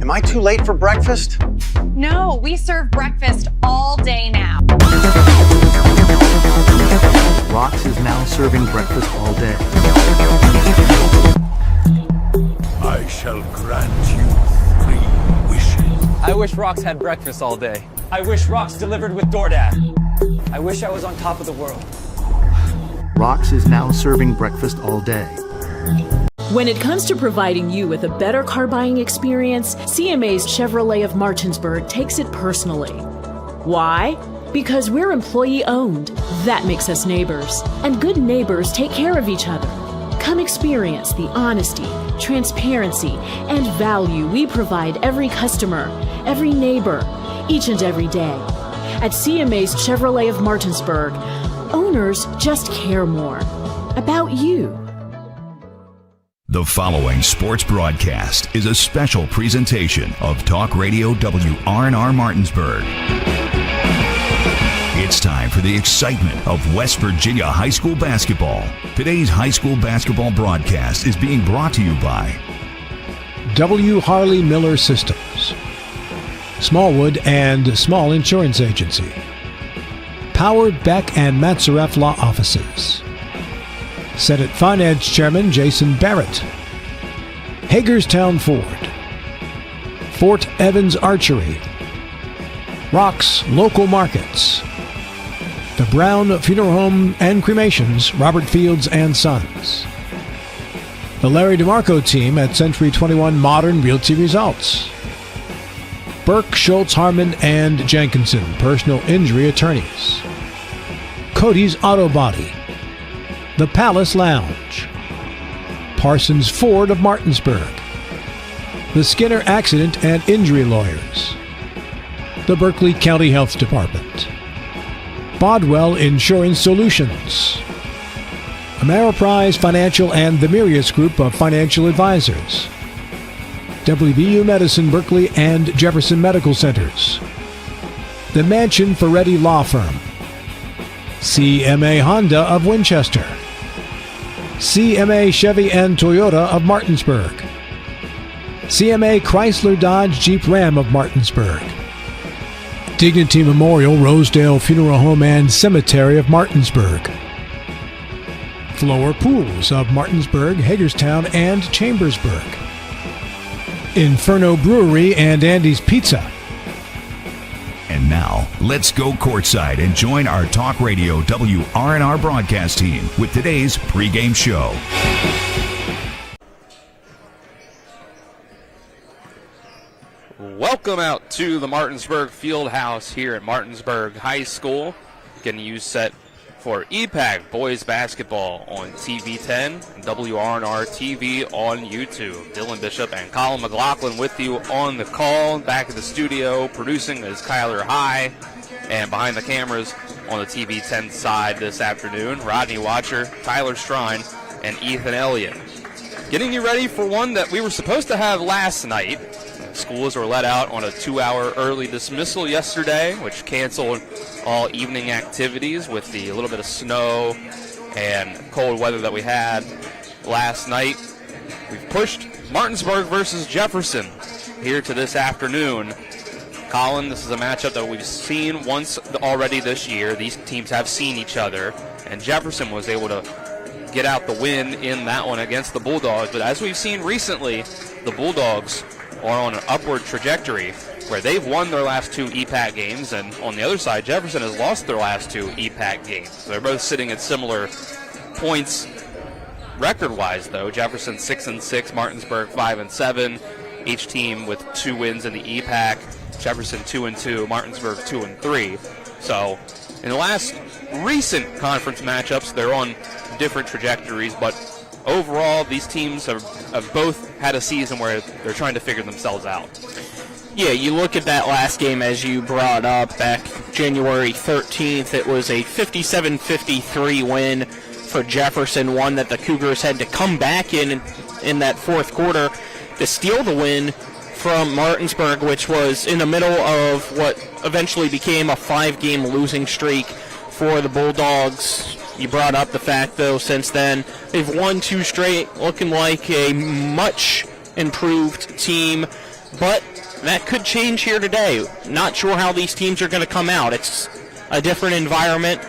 Am I too late for breakfast? No, we serve breakfast all day now. Rox is now serving breakfast all day. I shall grant you 3 wishes. I wish Rox had breakfast all day. I wish Rox delivered with DoorDash. I wish I was on top of the world. Rox is now serving breakfast all day. When it comes to providing you with a better car buying experience, CMA's Chevrolet of Martinsburg takes it personally. Why? Because we're employee owned. That makes us neighbors. And good neighbors take care of each other. Come experience the honesty, transparency, and value we provide every customer, every neighbor, each and every day. At CMA's Chevrolet of Martinsburg, owners just care more about you. The following sports broadcast is a special presentation of Talk Radio WRNR Martinsburg. It's time for the excitement of West Virginia high school basketball. Today's high school basketball broadcast is being brought to you by W. Harley Miller Systems, Smallwood and Small Insurance Agency, Powered Beck and Matzaref Law Offices, Senate Finance Chairman Jason Barrett, Hagerstown Ford, Fort Evans Archery, Rox Local Markets, the Brown Funeral Home and Cremations, Robert Fields and Sons, the Larry DeMarco team at Century 21 Modern Realty Results, Burke, Schultz, Harmon, and Jenkinson, personal injury attorneys, Cody's Auto Body, the Palace Lounge, Parsons Ford of Martinsburg, the Skinner Accident and Injury Lawyers, the Berkeley County Health Department, Bodwell Insurance Solutions, Ameriprise Financial and the Mirius Group of Financial Advisors, WVU Medicine Berkeley and Jefferson Medical Centers, the Mansion Ferretti Law Firm, CMA Honda of Winchester, CMA Chevy and Toyota of Martinsburg, CMA Chrysler Dodge Jeep Ram of Martinsburg, Dignity Memorial Rosedale Funeral Home and Cemetery of Martinsburg, Flower Pools of Martinsburg, Hagerstown, and Chambersburg, Inferno Brewery and Andy's Pizza. And now, let's go courtside and join our Talk Radio WRNR broadcast team with today's pregame show. Welcome out to the Martinsburg Fieldhouse here at Martinsburg High School. Getting you set for EPAC Boys Basketball on TV 10 and WRNR TV on YouTube. Dylan Bishop and Colin McLaughlin with you on the call. Back at the studio, producing is Kyler High. And behind the cameras on the TV 10 side this afternoon, Rodney Watcher, Tyler Strine, and Ethan Elliott. Getting you ready for one that we were supposed to have last night. Schools were let out on a 2-hour early dismissal yesterday, which canceled all evening activities with the little bit of snow and cold weather that we had last night. We've pushed Martinsburg versus Jefferson here to this afternoon. Colin, this is a matchup that we've seen once already this year. These teams have seen each other, and Jefferson was able to get out the win in that one against the Bulldogs. But as we've seen recently, the Bulldogs are on an upward trajectory where they've won their last 2 EPAC games, and on the other side, Jefferson has lost their last 2 EPAC games. So they're both sitting at similar points record-wise, though. Jefferson 6-6, Martinsburg 5-7, each team with 2 wins in the EPAC. Jefferson 2-2, Martinsburg 2-3. So in the last recent conference matchups, they're on different trajectories, but overall, these teams have both had a season where they're trying to figure themselves out. Yeah, you look at that last game as you brought up back January 13th. It was a 57-53 win for Jefferson, one that the Cougars had to come back in that fourth quarter to steal the win from Martinsburg, which was in the middle of what eventually became a 5-game losing streak for the Bulldogs. You brought up the fact, though, since then, they've won 2 straight, looking like a much improved team. but that could change here today. Not sure how these teams are going to come out. It's a different environment.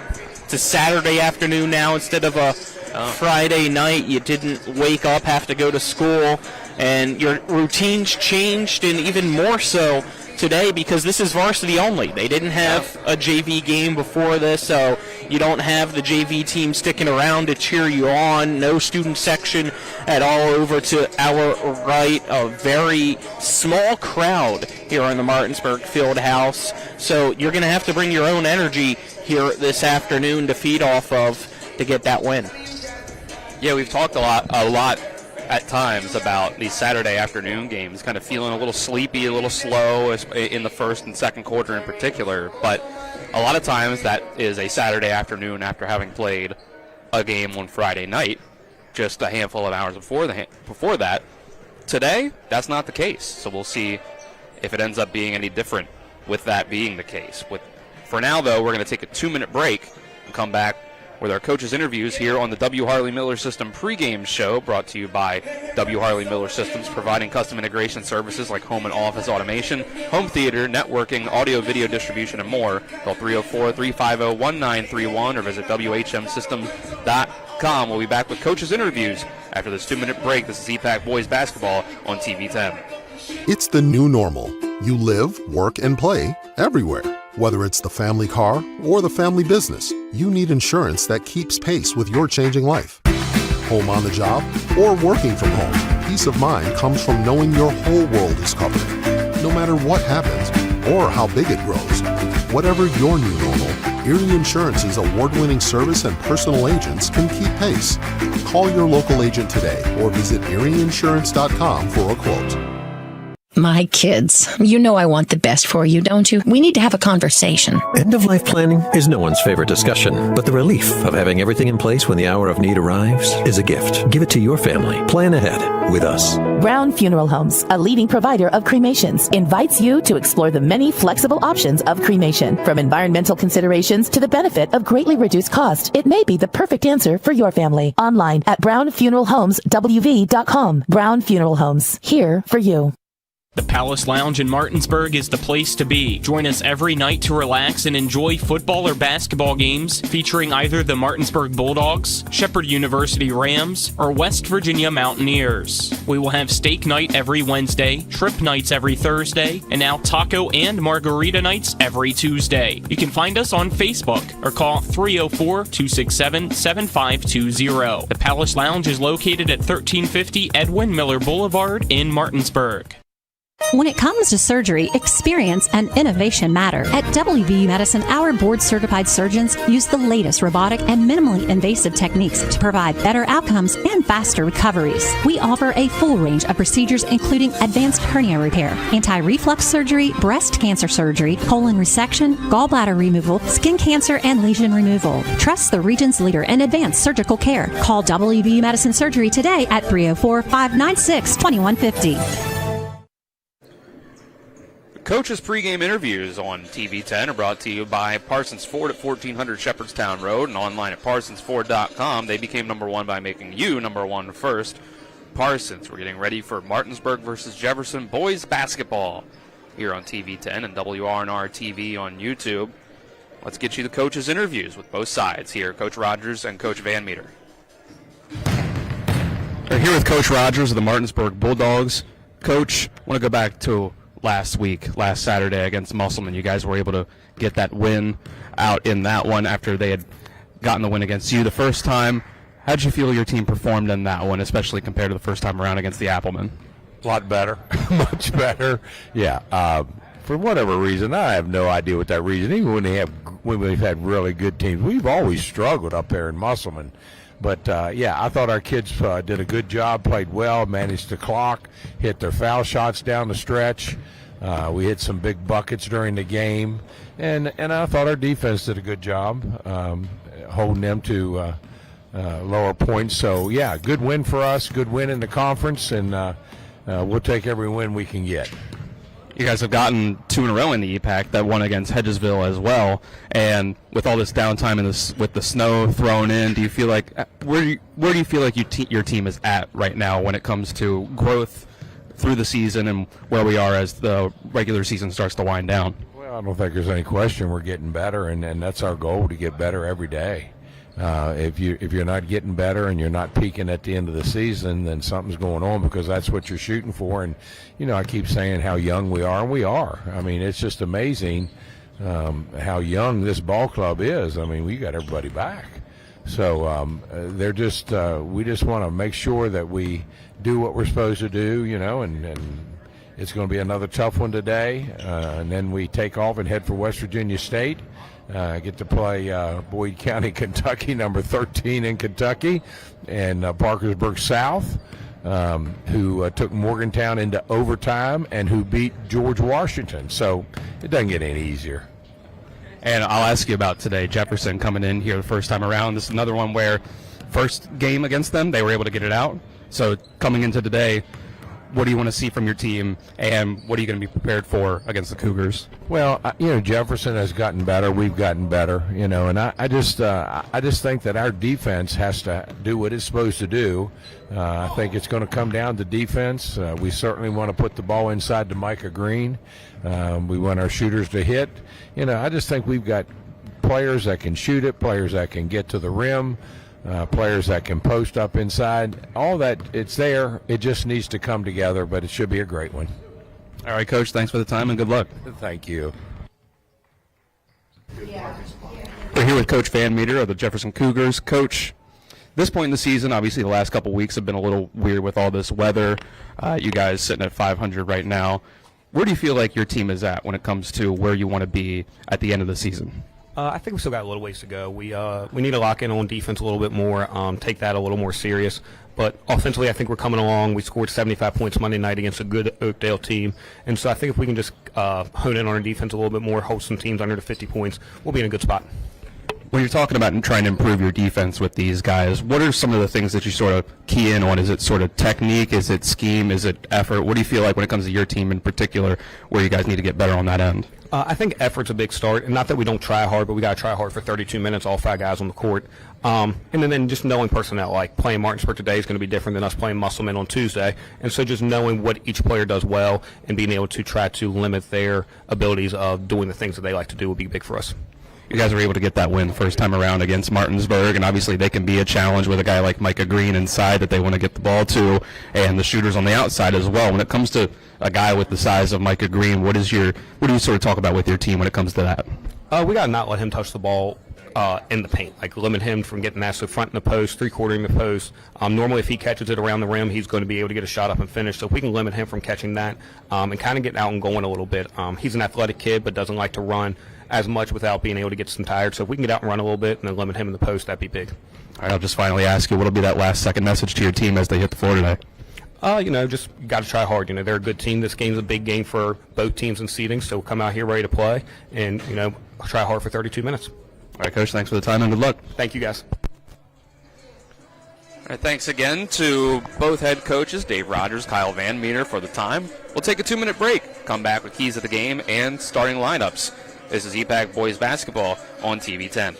It's a Saturday afternoon now instead of a Friday night. You didn't wake up, have to go to school, and your routines changed, and even more so today because this is varsity only. They didn't have a JV game before this, so you don't have the JV team sticking around to cheer you on. No student section at all over to our right. A very small crowd here in the Martinsburg field house, so you're going to have to bring your own energy here this afternoon to feed off of to get that win. Yeah, we've talked a lot at times about these Saturday afternoon games, kind of feeling a little sleepy, a little slow in the first and second quarter in particular, but a lot of times that is a Saturday afternoon after having played a game on Friday night just a handful of hours before that. Today, that's not the case, so we'll see if it ends up being any different with that being the case. For now, though, we're going to take a 2-minute break and come back with our coaches' interviews here on the W. Harley Miller System pregame show, brought to you by W. Harley Miller Systems, providing custom integration services like home and office automation, home theater, networking, audio-video distribution, and more. Call 304-350-1931 or visit WHMsystems.com. We'll be back with coaches' interviews after this 2-minute break. This is EPAC Boys Basketball on TV 10. It's the new normal. You live, work, and play everywhere. Whether it's the family car or the family business, you need insurance that keeps pace with your changing life. Home on the job or working from home, peace of mind comes from knowing your whole world is covered. No matter what happens or how big it grows, whatever your new normal, Erie Insurance's award-winning service and personal agents can keep pace. Call your local agent today or visit erieinsurance.com for a quote. My kids, you know I want the best for you, don't you? We need to have a conversation. End-of-life planning is no one's favorite discussion, but the relief of having everything in place when the hour of need arrives is a gift. Give it to your family. Plan ahead with us. Brown Funeral Homes, a leading provider of cremations, invites you to explore the many flexible options of cremation. From environmental considerations to the benefit of greatly reduced cost, it may be the perfect answer for your family. Online at brownfuneralhomeswv.com. Brown Funeral Homes, here for you. The Palace Lounge in Martinsburg is the place to be. Join us every night to relax and enjoy football or basketball games featuring either the Martinsburg Bulldogs, Shepherd University Rams, or West Virginia Mountaineers. We will have steak night every Wednesday, trip nights every Thursday, and now taco and margarita nights every Tuesday. You can find us on Facebook or call 304-267-7520. The Palace Lounge is located at 1350 Edwin Miller Boulevard in Martinsburg. When it comes to surgery, experience and innovation matter. At WVU Medicine, our board-certified surgeons use the latest robotic and minimally invasive techniques to provide better outcomes and faster recoveries. We offer a full range of procedures including advanced hernia repair, anti-reflux surgery, breast cancer surgery, colon resection, gallbladder removal, skin cancer, and lesion removal. Trust the region's leader in advanced surgical care. Call WVU Medicine Surgery today at 304-596-2150. Coaches pregame interviews on TV 10 are brought to you by Parsons Ford at 1400 Shepherdstown Road and online at parsonsford.com. They became number one by making you number one first. Parsons, we're getting ready for Martinsburg versus Jefferson boys basketball here on TV 10 and WRNR TV on YouTube. Let's get you the coaches' interviews with both sides here. Coach Rogers and Coach Van Meter. We're here with Coach Rogers of the Martinsburg Bulldogs. Coach, I want to go back to last Saturday against Musselman. You guys were able to get that win out in that one after they had gotten the win against you the first time. How did you feel your team performed in that one, especially compared to the first time around against the Applemen? A lot better. Much better. Yeah. For whatever reason, I have no idea what that reason. Even when we've had really good teams, we've always struggled up there in Musselman. But, I thought our kids did a good job, played well, managed to clock, hit their foul shots down the stretch. We hit some big buckets during the game. And I thought our defense did a good job holding them to lower points. So, yeah, good win for us, good win in the conference, and we'll take every win we can get. You guys have gotten two in a row in the EPAC, that one against Hedgesville as well. And with all this downtime and with the snow thrown in, do you feel like where do you feel like your team is at right now when it comes to growth through the season and where we are as the regular season starts to wind down? Well, I don't think there's any question we're getting better, and that's our goal, to get better every day. If you're not getting better and you're not peaking at the end of the season, then something's going on, because that's what you're shooting for. And, I keep saying how young we are, and we are. I mean, it's just amazing how young this ball club is. I mean, we got everybody back. So they're just we just want to make sure that we do what we're supposed to do, and it's going to be another tough one today. And then we take off and head for West Virginia State. Get to play Boyd County, Kentucky, number 13 in Kentucky, and Parkersburg South, who took Morgantown into overtime and who beat George Washington. So it doesn't get any easier. And I'll ask you about today, Jefferson coming in here the first time around. This is another one where first game against them, they were able to get it out. So coming into today, what do you want to see from your team, and what are you going to be prepared for against the Cougars? Well, Jefferson has gotten better. We've gotten better, and I just think that our defense has to do what it's supposed to do. I think it's going to come down to defense. We certainly want to put the ball inside to Micah Green. We want our shooters to hit. I just think we've got players that can shoot it, players that can get to the rim, players that can post up inside. All that, it's there. It just needs to come together, but it should be a great one. All right, Coach, thanks for the time and good luck. Thank you. We're here with Coach Van Meter of the Jefferson Cougars. Coach, this point in the season, obviously the last couple weeks have been a little weird with all this weather. You guys sitting at 500 right now. Where do you feel like your team is at when it comes to where you want to be at the end of the season? I think we still got a little ways to go. We need to lock in on defense a little bit more, take that a little more serious. But offensively, I think we're coming along. We scored 75 points Monday night against a good Oakdale team. And so I think if we can just hone in on our defense a little bit more, hold some teams under the 50 points, we'll be in a good spot. When you're talking about trying to improve your defense with these guys, what are some of the things that you sort of key in on? Is it sort of technique? Is it scheme? Is it effort? What do you feel like when it comes to your team in particular, where you guys need to get better on that end? I think effort's a big start, and not that we don't try hard, but we got to try hard for 32 minutes, all 5 guys on the court. And then just knowing personnel, like playing Martinsburg today is going to be different than us playing Musselman on Tuesday. And so just knowing what each player does well and being able to try to limit their abilities of doing the things that they like to do will be big for us. You guys were able to get that win first time around against Martinsburg, and obviously they can be a challenge with a guy like Micah Green inside that they want to get the ball to, and the shooters on the outside as well. When it comes to a guy with the size of Micah Green, what do you sort of talk about with your team when it comes to that? We got to not let him touch the ball in the paint, like limit him from getting that. So front in the post, three-quartering the post. Normally if he catches it around the rim, he's going to be able to get a shot up and finish. So if we can limit him from catching that and kind of getting out and going a little bit. He's an athletic kid but doesn't like to run as much without being able to get some tired. So if we can get out and run a little bit and then limit him in the post, that'd be big. All right, I'll just finally ask you, what will be that last second message to your team as they hit the floor today? Just got to try hard. They're a good team. This game's a big game for both teams in seeding, so come out here ready to play and, try hard for 32 minutes. All right, Coach, thanks for the time and good luck. Thank you, guys. All right, thanks again to both head coaches, Dave Rogers, Kyle Van Meter, for the time. We'll take a 2-minute break, come back with keys of the game and starting lineups. This is EPAC Boys Basketball on TV 10.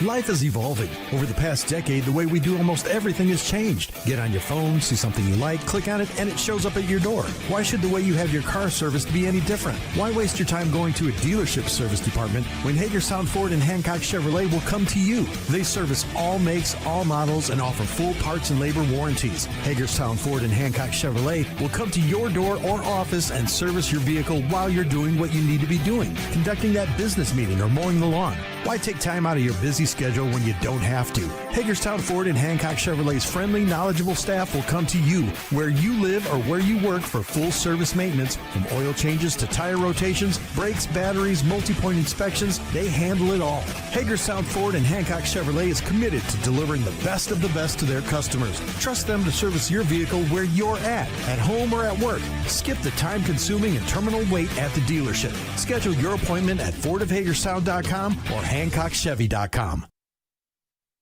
Life is evolving. Over the past decade, the way we do almost everything has changed. Get on your phone, see something you like, click on it, and it shows up at your door. Why should the way you have your car serviced be any different? Why waste your time going to a dealership service department when Hagerstown Ford and Hancock Chevrolet will come to you? They service all makes, all models, and offer full parts and labor warranties. Hagerstown Ford and Hancock Chevrolet will come to your door or office and service your vehicle while you're doing what you need to be doing, conducting that business meeting or mowing the lawn. Why take time out of your busy schedule when you don't have to? Hagerstown Ford and Hancock Chevrolet's friendly, knowledgeable staff will come to you where you live or where you work for full service maintenance, from oil changes to tire rotations, brakes, batteries, multi-point inspections. They handle it all. Hagerstown Ford and Hancock Chevrolet is committed to delivering the best of the best to their customers. Trust them to service your vehicle where you're at home or at work. Skip the time-consuming and terminal wait at the dealership. Schedule your appointment at fordofhagerstown.com or HancockChevy.com.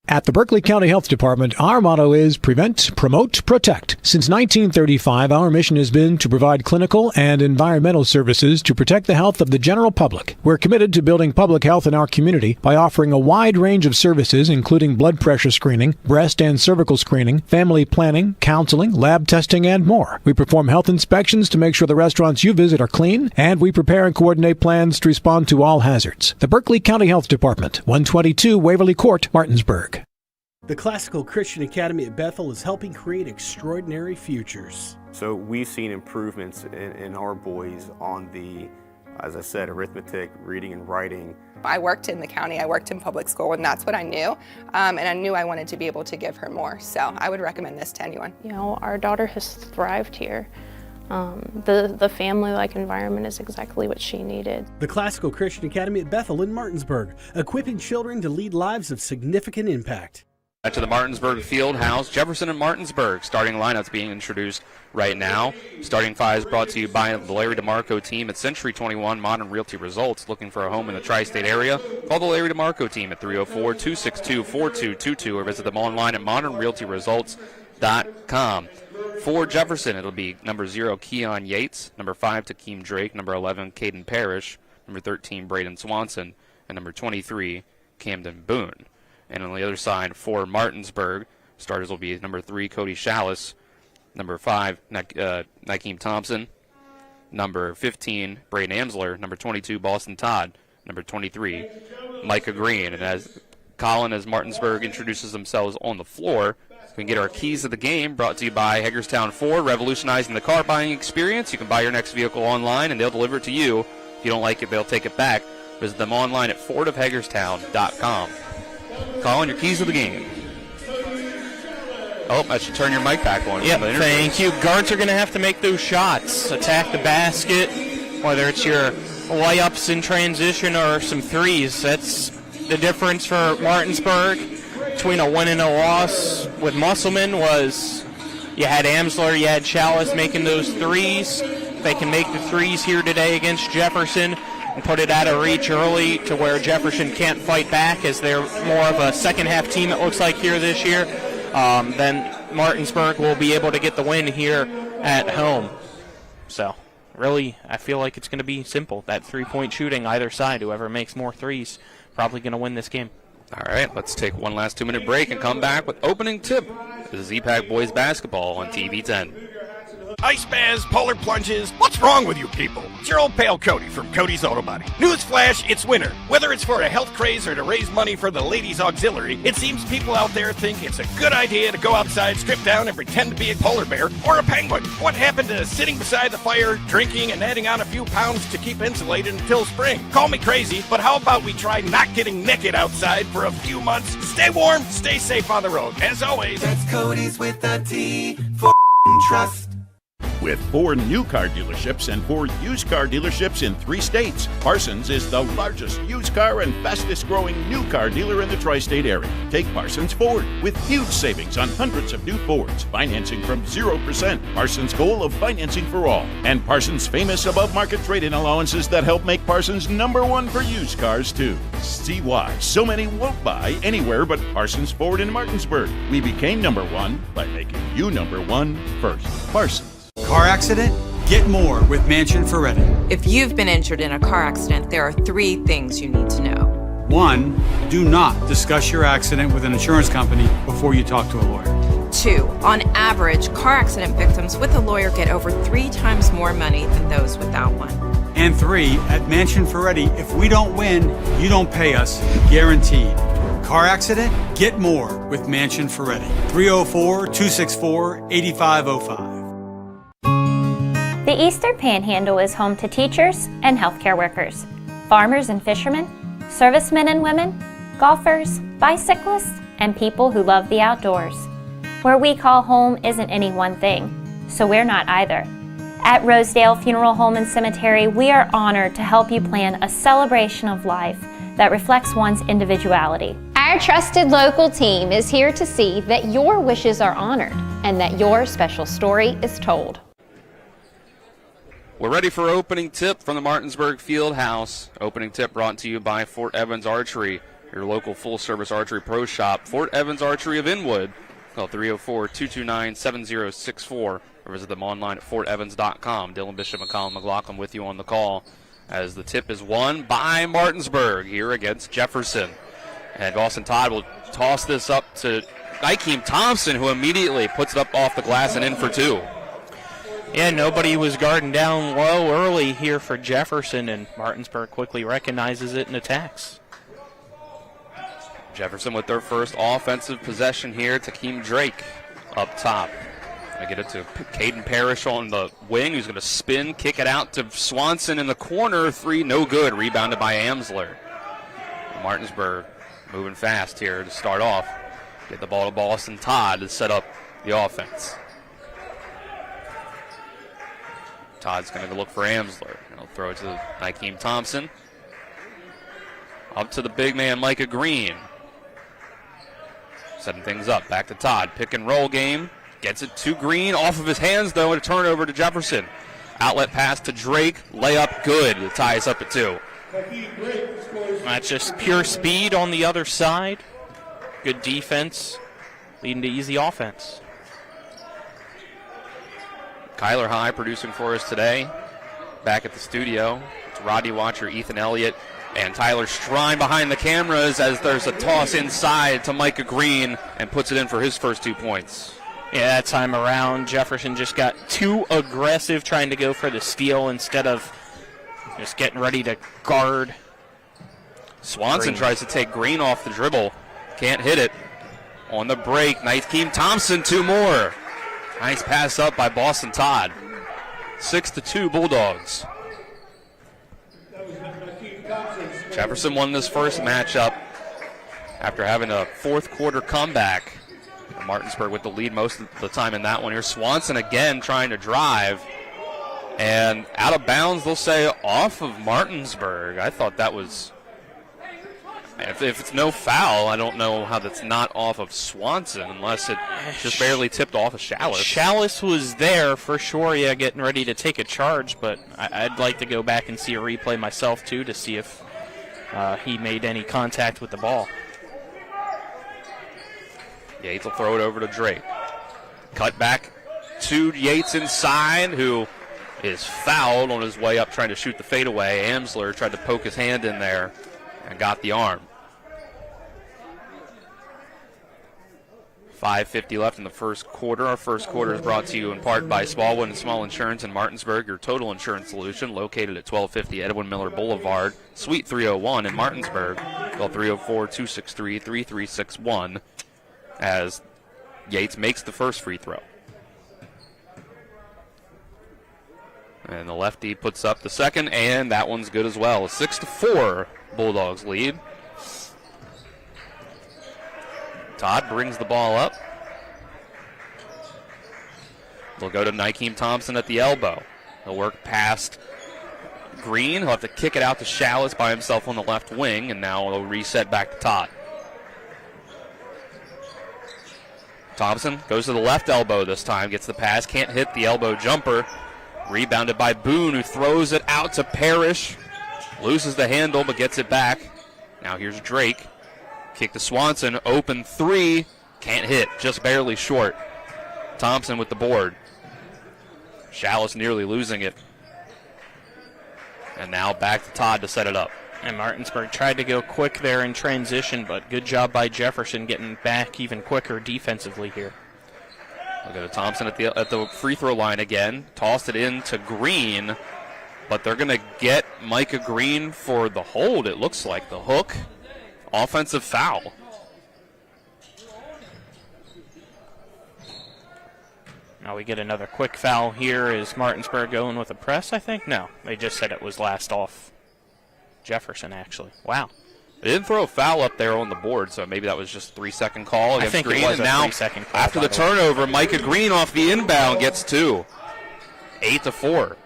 At the Berkeley County Health Department, our motto is prevent, promote, protect. Since 1935, our mission has been to provide clinical and environmental services to protect the health of the general public. We're committed to building public health in our community by offering a wide range of services, including blood pressure screening, breast and cervical screening, family planning, counseling, lab testing, and more. We perform health inspections to make sure the restaurants you visit are clean, and we prepare and coordinate plans to respond to all hazards. The Berkeley County Health Department, 122 Waverly Court, Martinsburg. The Classical Christian Academy at Bethel is helping create extraordinary futures. So we've seen improvements in our boys on the, as I said, arithmetic, reading and writing. I worked in the county, I worked in public school, and that's what I knew. And I knew I wanted to be able to give her more. So I would recommend this to anyone. You know, our daughter has thrived here. The family-like environment is exactly what she needed. The Classical Christian Academy at Bethel in Martinsburg, equipping children to lead lives of significant impact. Back to the Martinsburg Field House. Jefferson and Martinsburg. Starting lineups being introduced right now. Starting fives brought to you by the Larry DeMarco team at Century 21 Modern Realty Results. Looking for a home in the tri-state area? Call the Larry DeMarco team at 304-262-4222 or visit them online at modernrealtyresults.com. For Jefferson, it'll be number 0, Keon Yates, number 5, Takeem Drake, number 11, Caden Parrish, number 13, Braden Swanson, and number 23, Camden Boone. And on the other side, for Martinsburg, starters will be number 3, Cody Shallis, number 5, Nakeem Thompson, number 15, Braden Amsler, number 22, Boston Todd, number 23, Micah Green. And as Martinsburg introduces themselves on the floor, we can get our keys to the game brought to you by Hagerstown Ford, revolutionizing the car buying experience. You can buy your next vehicle online, and they'll deliver it to you. If you don't like it, they'll take it back. Visit them online at fordofhagerstown.com. Colin, your keys to the game. Oh, I should turn your mic back on. Yep, thank you. Guards are going to have to make those shots. Attack the basket, whether it's your layups in transition or some threes. That's the difference for Martinsburg between a win and a loss with Musselman was you had Amsler, you had Chalice making those threes. They can make the threes here today against Jefferson and put it out of reach early to where Jefferson can't fight back as they're more of a second-half team, it looks like, here this year. Then Martinsburg will be able to get the win here at home. So, really, I feel like it's going to be simple. That three-point shooting either side, whoever makes more threes, probably going to win this game. All right, let's take one last 2-minute break and come back with opening tip. This is EPAC Boys Basketball on TV 10. Ice baths, polar plunges, what's wrong with you people? It's your old pal Cody from Cody's Auto Body. Newsflash, it's winter. Whether it's for a health craze or to raise money for the ladies' auxiliary, it seems people out there think it's a good idea to go outside, strip down, and pretend to be a polar bear or a penguin. What happened to sitting beside the fire, drinking, and adding on a few pounds to keep insulated until spring? Call me crazy, but how about we try not getting naked outside for a few months? Stay warm, stay safe on the road. As always, that's Cody's with a T for trust. With 4 new car dealerships and 4 used car dealerships in 3 states, Parsons is the largest used car and fastest growing new car dealer in the tri-state area. Take Parsons Ford with huge savings on hundreds of new Fords, financing from 0%. Parsons' goal of financing for all. And Parsons' famous above-market trade-in allowances that help make Parsons #1 for used cars, too. See why so many won't buy anywhere but Parsons Ford in Martinsburg. We became #1 by making you #1 first. Parsons. Car accident? Get more with Mansion Ferretti. If you've been injured in a car accident, there are 3 things you need to know. 1, do not discuss your accident with an insurance company before you talk to a lawyer. 2, on average, car accident victims with a lawyer get over 3 times more money than those without one. And 3, at Mansion Ferretti, if we don't win, you don't pay us, guaranteed. Car accident? Get more with Mansion Ferretti. 304-264-8505. The Eastern Panhandle is home to teachers and healthcare workers, farmers and fishermen, servicemen and women, golfers, bicyclists, and people who love the outdoors. Where we call home isn't any one thing, so we're not either. At Rosedale Funeral Home and Cemetery, we are honored to help you plan a celebration of life that reflects one's individuality. Our trusted local team is here to see that your wishes are honored and that your special story is told. We're ready for opening tip from the Martinsburg Field House. Opening tip brought to you by Fort Evans Archery. your local full-service archery pro shop, Fort Evans Archery of Inwood. Call 304-229-7064 or visit them online at fortevans.com. Dylan Bishop and Colin McLaughlin with you on the call as the tip is won by Martinsburg here against Jefferson. And Austin Todd will toss this up to Nykeem Thompson, who immediately puts it up off the glass and in for two. Yeah, nobody was guarding down low early here for Jefferson, and Martinsburg quickly recognizes it and attacks. Jefferson with their first offensive possession here. Takeem Drake up top. Going to get it to Caden Parrish on the wing, who's going to spin, kick it out to Swanson in the corner. Three, no good. Rebounded by Amsler. Martinsburg moving fast here to start off. Get the ball to Boston Todd to set up the offense. Todd's going to look for Amsler. He'll throw it to Nykeem Thompson. Up to the big man, Micah Green. Setting things up. Back to Todd. Pick and roll game. Gets it to Green. Off of his hands, though, and a turnover to Jefferson. Outlet pass to Drake. Layup good. It ties up at 2. That's just pure speed on the other side. Good defense, leading to easy offense. Kyler High producing for us today. Back at the studio. It's Rodney Watcher, Ethan Elliott, and Tyler Strine behind the cameras as there's a toss inside to Micah Green and puts it in for his first 2 points. Yeah, that time around, Jefferson just got too aggressive trying to go for the steal instead of just getting ready to guard. Swanson Green tries to take Green off the dribble. Can't hit it. On the break, Nykeem Thompson, 2 more. Nice pass up by Boston Todd. 6-2 Bulldogs. Jefferson won this first matchup after having a fourth quarter comeback. Martinsburg with the lead most of the time in that one here. Swanson again trying to drive. And out of bounds, they'll say off of Martinsburg. I thought that was... If it's no foul, I don't know how that's not off of Swanson unless it just barely tipped off of Chalice. Chalice was there for sure, yeah, getting ready to take a charge, but I'd like to go back and see a replay myself, too, to see if he made any contact with the ball. Yates will throw it over to Drake. Cut back to Yates inside, who is fouled on his way up trying to shoot the fadeaway. Amsler tried to poke his hand in there and got the arm. 5:50 left in the first quarter. Our first quarter is brought to you in part by Smallwood and Small Insurance in Martinsburg, your total insurance solution, located at 1250 Edwin Miller Boulevard, Suite 301 in Martinsburg. Call 304-263-3361 as Yates makes the first free throw. And the lefty puts up the second, and that one's good as well. 6-4 Bulldogs lead. Todd brings the ball up. They'll go to Nykeem Thompson at the elbow. He'll work past Green. He'll have to kick it out to Chalice by himself on the left wing, and now he'll reset back to Todd. Thompson goes to the left elbow this time, gets the pass, can't hit the elbow jumper. Rebounded by Boone, who throws it out to Parrish. Loses the handle, but gets it back. Now here's Drake. Kick to Swanson, open three. Can't hit, just barely short. Thompson with the board. Chalice nearly losing it. And now back to Todd to set it up. And Martinsburg tried to go quick there in transition, but good job by Jefferson getting back even quicker defensively here. We'll go to Thompson at the free throw line again. Tossed it in to Green, but they're going to get Micah Green for the hold, it looks like. The hook. Offensive foul. Now we get another quick foul here. Is Martinsburg going with a press, I think? No, they just said it was last off Jefferson, actually. Wow. They didn't throw a foul up there on the board, so maybe that was just a 3-second call against Green. It was and a now, 3-second call. after the turnover, Micah Green off the inbound gets two. 8-4.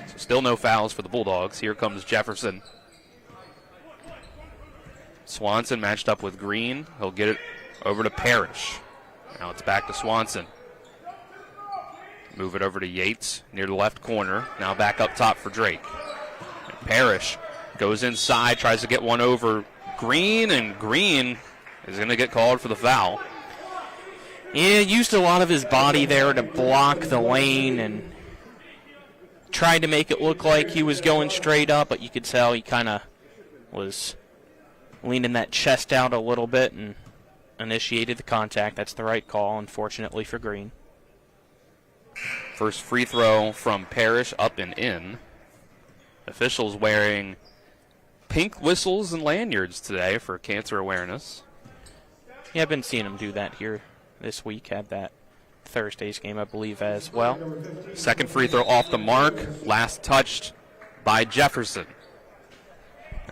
So still no fouls for the Bulldogs. Here comes Jefferson. Swanson matched up with Green. He'll get it over to Parrish. Now it's back to Swanson. Move it over to Yates near the left corner. Now back up top for Drake. And Parrish Goes inside, tries to get one over Green, and Green is going to get called for the foul. Yeah, used a lot of his body there to block the lane and tried to make it look like he was going straight up, but you could tell he kind of was leaning that chest out a little bit and initiated the contact. That's the right call, unfortunately, for Green. First free throw from Parrish, up and in. Officials wearing pink whistles and lanyards today for cancer awareness. Yeah, I've been seeing them do that here this week. Had that Thursday's game, I believe, as well. Second free throw off the mark. Last touched by Jefferson.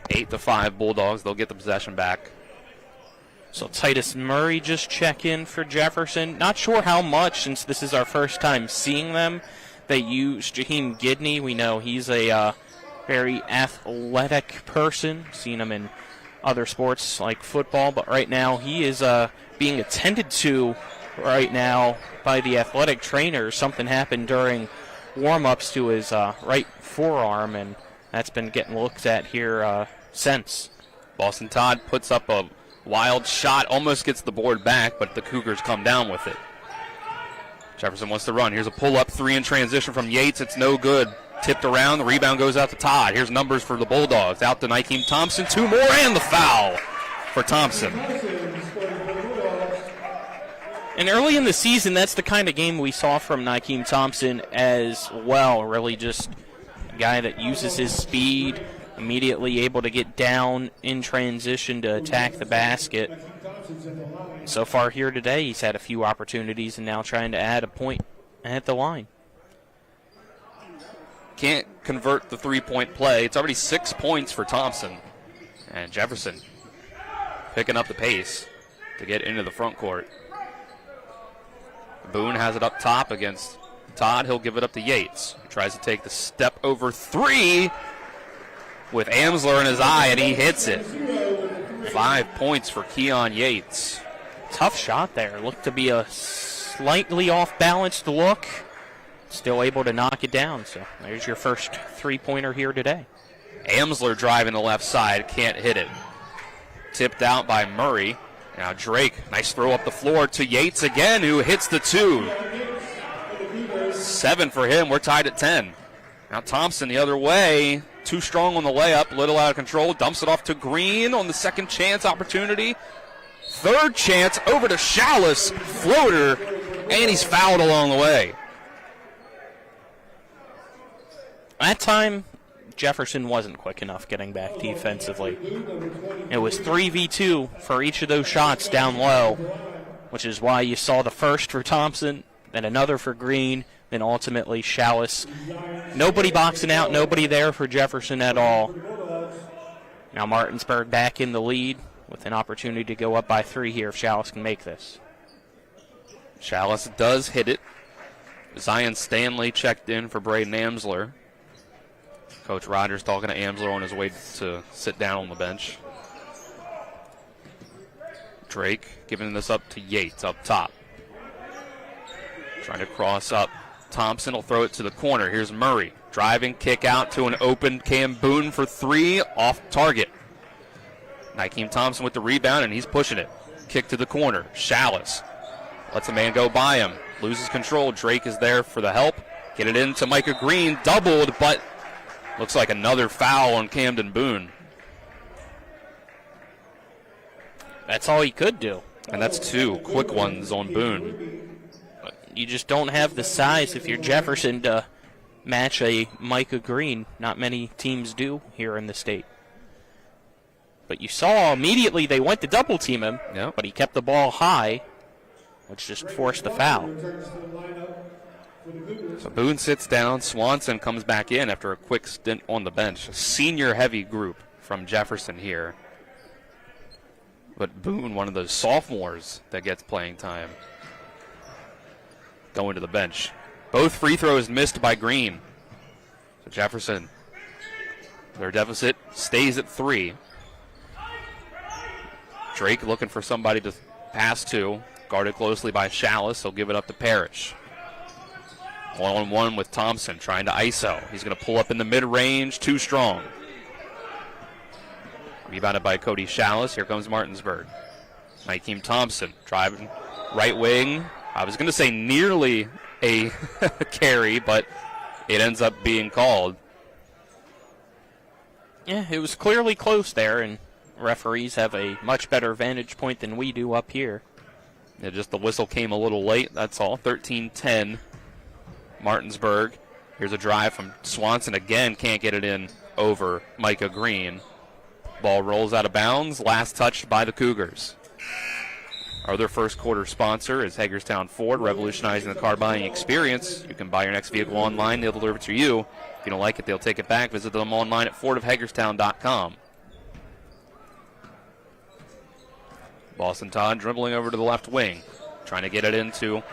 8-5 Bulldogs. They'll get the possession back. So Titus Murray just check in for Jefferson. Not sure how much, since this is our first time seeing them. They use Jaheim Gidney. We know he's a very athletic person. Seen him in other sports like football, but right now he is being attended to right now by the athletic trainer. Something happened during warm-ups to his right forearm, and that's been getting looked at here since. Boston Todd puts up a wild shot, almost gets the board back, but the Cougars come down with it. Jefferson wants to run. Here's a pull-up three in transition from Yates. It's no good. Tipped around. The rebound goes out to Todd. Here's numbers for the Bulldogs. Out to Nykeem Thompson. Two more, and the foul for Thompson. And early in the season, that's the kind of game we saw from Nykeem Thompson as well. Really just a guy that uses his speed, immediately able to get down in transition to attack the basket. So far here today, he's had a few opportunities and now trying to add a point at the line. Can't convert the three-point play. It's already 6 points for Thompson. And Jefferson picking up the pace to get into the front court. Boone has it up top against Todd. He'll give it up to Yates. He tries to take the step over three with Amsler in his eye, and he hits it. 5 points for Keon Yates. Tough shot there. Looked to be a slightly off-balanced look. Still able to knock it down. So there's your first three-pointer here today. Amsler driving the left side. Can't hit it. Tipped out by Murray. Now Drake, nice throw up the floor to Yates again, who hits the two. 7 for him. We're tied at 10. Now Thompson the other way. Too strong on the layup. Little out of control. Dumps it off to Green on the second chance opportunity. Third chance over to Chalice. Floater. And he's fouled along the way. That time, Jefferson wasn't quick enough getting back defensively. It was 3v2 for each of those shots down low, which is why you saw the first for Thompson, then another for Green, then ultimately Chalice. Nobody boxing out, nobody there for Jefferson at all. Now Martinsburg back in the lead with an opportunity to go up by 3 here if Chalice can make this. Chalice does hit it. Zion Stanley checked in for Braden Amsler. Coach Rogers talking to Amsler on his way to sit down on the bench. Drake giving this up to Yates up top. Trying to cross up. Thompson will throw it to the corner. Here's Murray. Driving, kick out to an open Cam Boone for 3, off target. Nykeem Thompson with the rebound, and he's pushing it. Kick to the corner. Chalice lets a man go by him. Loses control. Drake is there for the help. Get it into Micah Green. Doubled, but looks like another foul on Camden Boone. That's all he could do. And that's 2 quick ones on Boone. You just don't have the size if you're Jefferson to match a Micah Green. Not many teams do here in the state. But you saw immediately they went to double team him, but he kept the ball high, which just forced the foul. So Boone sits down. Swanson comes back in after a quick stint on the bench. A senior-heavy group from Jefferson here. But Boone, one of those sophomores that gets playing time, going to the bench. Both free throws missed by Green. So Jefferson, their deficit stays at 3. Drake looking for somebody to pass to. Guarded closely by Chalice. He'll give it up to Parrish. 1-on-1 with Thompson, trying to ISO. He's going to pull up in the mid-range, too strong. Rebounded by Cody Chalice. Here comes Martinsburg. Nakeem Thompson driving right wing. I was going to say nearly a carry, but it ends up being called. Yeah, it was clearly close there, and referees have a much better vantage point than we do up here. Yeah, just the whistle came a little late, that's all. 13-10, Martinsburg. Here's a drive from Swanson. Again, can't get it in over Micah Green. Ball rolls out of bounds. Last touched by the Cougars. Our other first quarter sponsor is Hagerstown Ford, revolutionizing the car buying experience. You can buy your next vehicle online. They'll deliver it to you. If you don't like it, they'll take it back. Visit them online at fordofhagerstown.com. Boston Todd dribbling over to the left wing, trying to get it into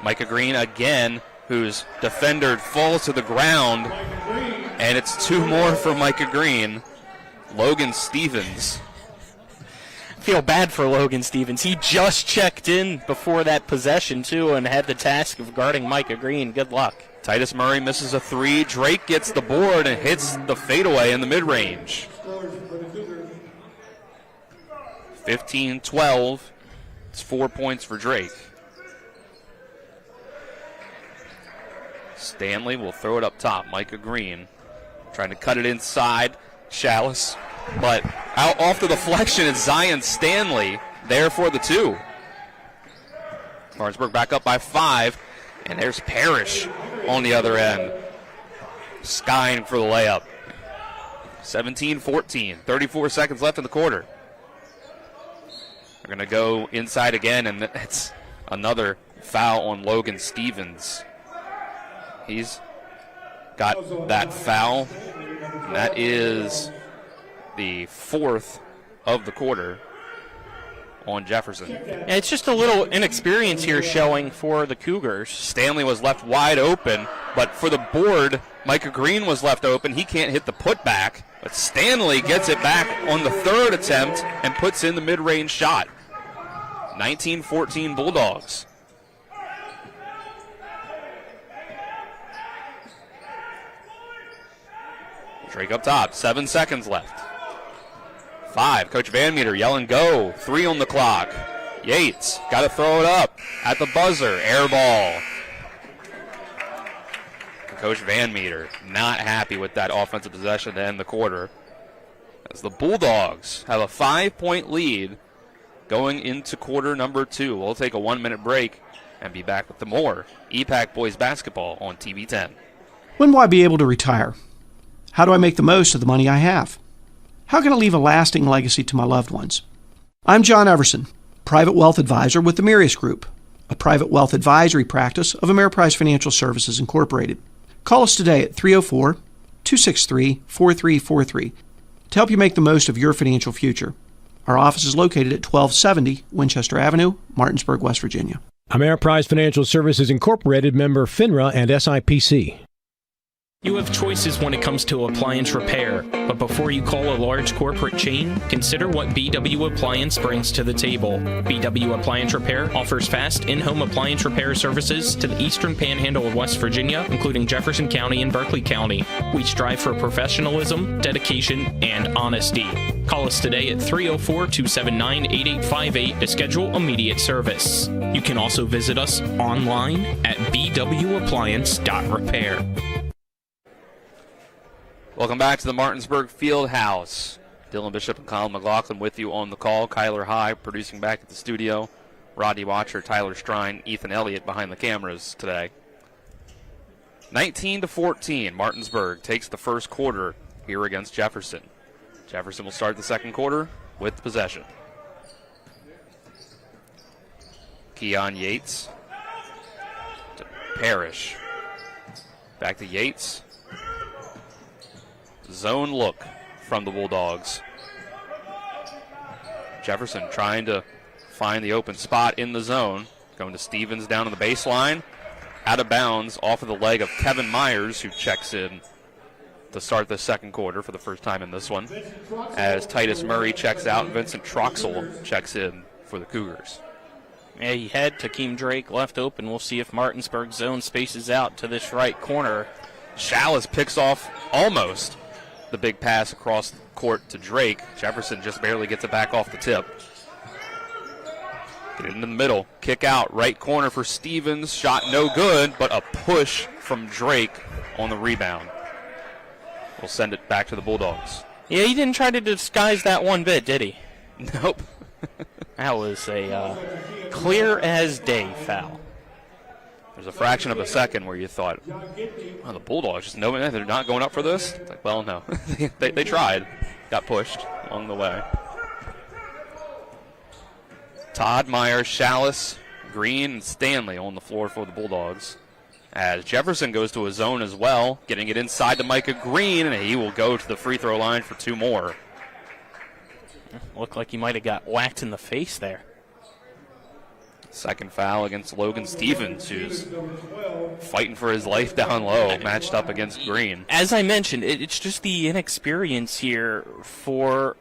Micah Green again, whose defender falls to the ground, and it's two more for Micah Green. Logan Stevens. Feel bad for Logan Stevens. He just checked in before that possession, too, and had the task of guarding Micah Green. Good luck. Titus Murray misses a three. Drake gets the board and hits the fadeaway in the mid-range. 15-12. It's 4 points for Drake. Stanley will throw it up top. Micah Green trying to cut it inside. Chalice, but out off the deflection is Zion Stanley there for the two. Martinsburg back up by 5, and there's Parrish on the other end, skying for the layup. 17-14, 34 seconds left in the quarter. They're going to go inside again, and it's another foul on Logan Stevens. He's got that foul. And that is the 4th of the quarter on Jefferson. Yeah, it's just a little inexperience here showing for the Cougars. Stanley was left wide open, but for the board, Micah Green was left open. He can't hit the putback, but Stanley gets it back on the 3rd attempt and puts in the mid-range shot. 19-14 Bulldogs. Drake up top, 7 seconds left. 5, Coach Van Meter yelling go. 3 on the clock. Yates got to throw it up at the buzzer. Air ball. Coach Van Meter not happy with that offensive possession to end the quarter, as the Bulldogs have a 5-point lead going into quarter number 2. We'll take a 1-minute break and be back with the more EPAC boys basketball on TV 10. When will I be able to retire? How do I make the most of the money I have? How can I leave a lasting legacy to my loved ones? I'm John Everson, Private Wealth Advisor with the Marius Group, a private wealth advisory practice of Ameriprise Financial Services Incorporated. Call us today at 304-263-4343 to help you make the most of your financial future. Our office is located at 1270 Winchester Avenue, Martinsburg, West Virginia. Ameriprise Financial Services Incorporated, member FINRA and SIPC. You have choices when it comes to appliance repair, but before you call a large corporate chain, consider what BW Appliance brings to the table. BW Appliance Repair offers fast in-home appliance repair services to the eastern panhandle of West Virginia, including Jefferson County and Berkeley County. We strive for professionalism, dedication, and honesty. Call us today at 304-279-8858 to schedule immediate service. You can also visit us online at bwappliance.repair. Welcome back to the Martinsburg Fieldhouse. Dylan Bishop and Colin McLaughlin with you on the call. Kyler High producing back at the studio. Rodney Watcher, Tyler Strine, Ethan Elliott behind the cameras today. 19-14, Martinsburg takes the first quarter here against Jefferson. Jefferson will start the second quarter with possession. Keon Yates to Parrish. Back to Yates. Zone look from the Bulldogs. Jefferson trying to find the open spot in the zone. Going to Stevens down on the baseline. Out of bounds off of the leg of Kevin Myers, who checks in to start the second quarter for the first time in this one. As Titus Murray checks out, Vincent Troxel checks in for the Cougars. Yeah, he had Takeem Drake left open. We'll see if Martinsburg zone spaces out to this right corner. Chalice picks off almost. the big pass across the court to Drake. Jefferson just barely gets it back off the tip. Get it into the middle. Kick out. Right corner for Stevens. Shot no good, but a push from Drake on the rebound. We'll send it back to the Bulldogs. Yeah, he didn't try to disguise that one bit, did he? Nope. That was a clear as day foul. There's a fraction of a second where you thought, oh, the Bulldogs just know they're not going up for this. It's like, well, no. they tried. Got pushed along the way. Todd, Myers, Chalice, Green, and Stanley on the floor for the Bulldogs. As Jefferson goes to his zone as well, getting it inside to Micah Green, and he will go to the free throw line for 2 more. Looked like he might have got whacked in the face there. Second foul against Logan Stevens, who's fighting for his life down low, matched up against Green. As I mentioned, it's just the inexperience here for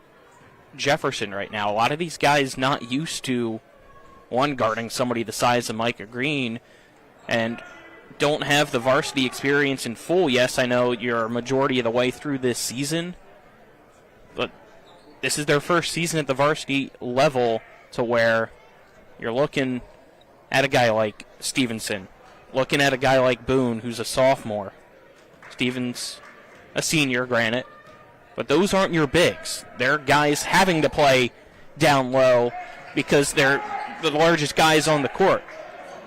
Jefferson right now. A lot of these guys not used to, one, guarding somebody the size of Micah Green, and don't have the varsity experience in full. Yes, I know you're a majority of the way through this season, but this is their first season at the varsity level to where you're looking at a guy like Stevenson, looking at a guy like Boone, who's a sophomore. Stevens, a senior, granted. But those aren't your bigs. They're guys having to play down low because they're the largest guys on the court.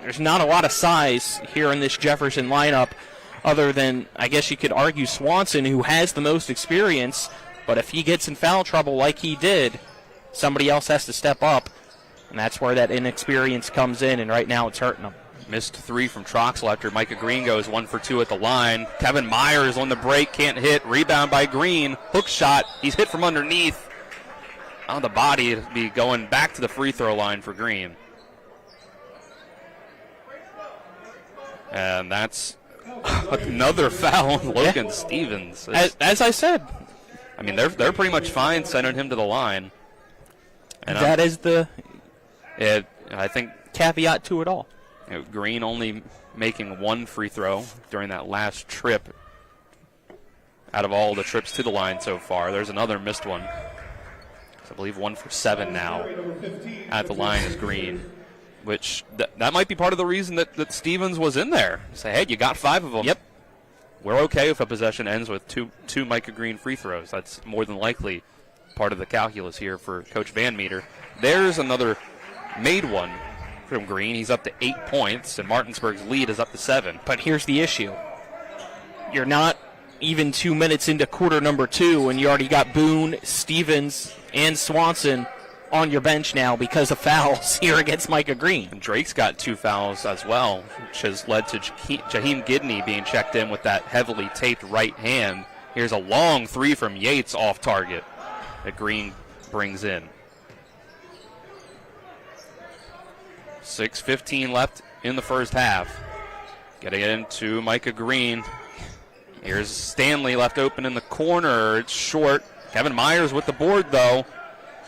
There's not a lot of size here in this Jefferson lineup other than, I guess you could argue, Swanson, who has the most experience. But if he gets in foul trouble like he did, somebody else has to step up. And that's where that inexperience comes in, and right now it's hurting them. Missed 3 from Troxel after Micah Green goes 1 for 2 at the line. Kevin Myers on the break, can't hit. Rebound by Green. Hook shot. He's hit from underneath. On the body, it'll be going back to the free throw line for Green. And that's another foul on Logan Stevens. As I said. I mean, they're pretty much fine sending him to the line. And that is the I think caveat to it all. You know, Green only making 1 free throw during that last trip out of all the trips to the line so far. There's another missed one. So I believe 1 for 7 now at the line is Green, which that might be part of the reason that Stevens was in there. Say, hey, you got 5 of them. Yep. We're okay if a possession ends with two Micah Green free throws. That's more than likely part of the calculus here for Coach Van Meter. There's another made one from Green. He's up to 8 points, and Martinsburg's lead is up to 7. But here's the issue. You're not even 2 minutes into quarter number 2, and you already got Boone, Stevens, and Swanson on your bench now because of fouls here against Micah Green. And Drake's got 2 fouls as well, which has led to Jaheim Gidney being checked in with that heavily taped right hand. Here's a long 3 from Yates off target that Green brings in. 6:15 left in the first half. Getting it into Micah Green. Here's Stanley left open in the corner. It's short. Kevin Myers with the board, though.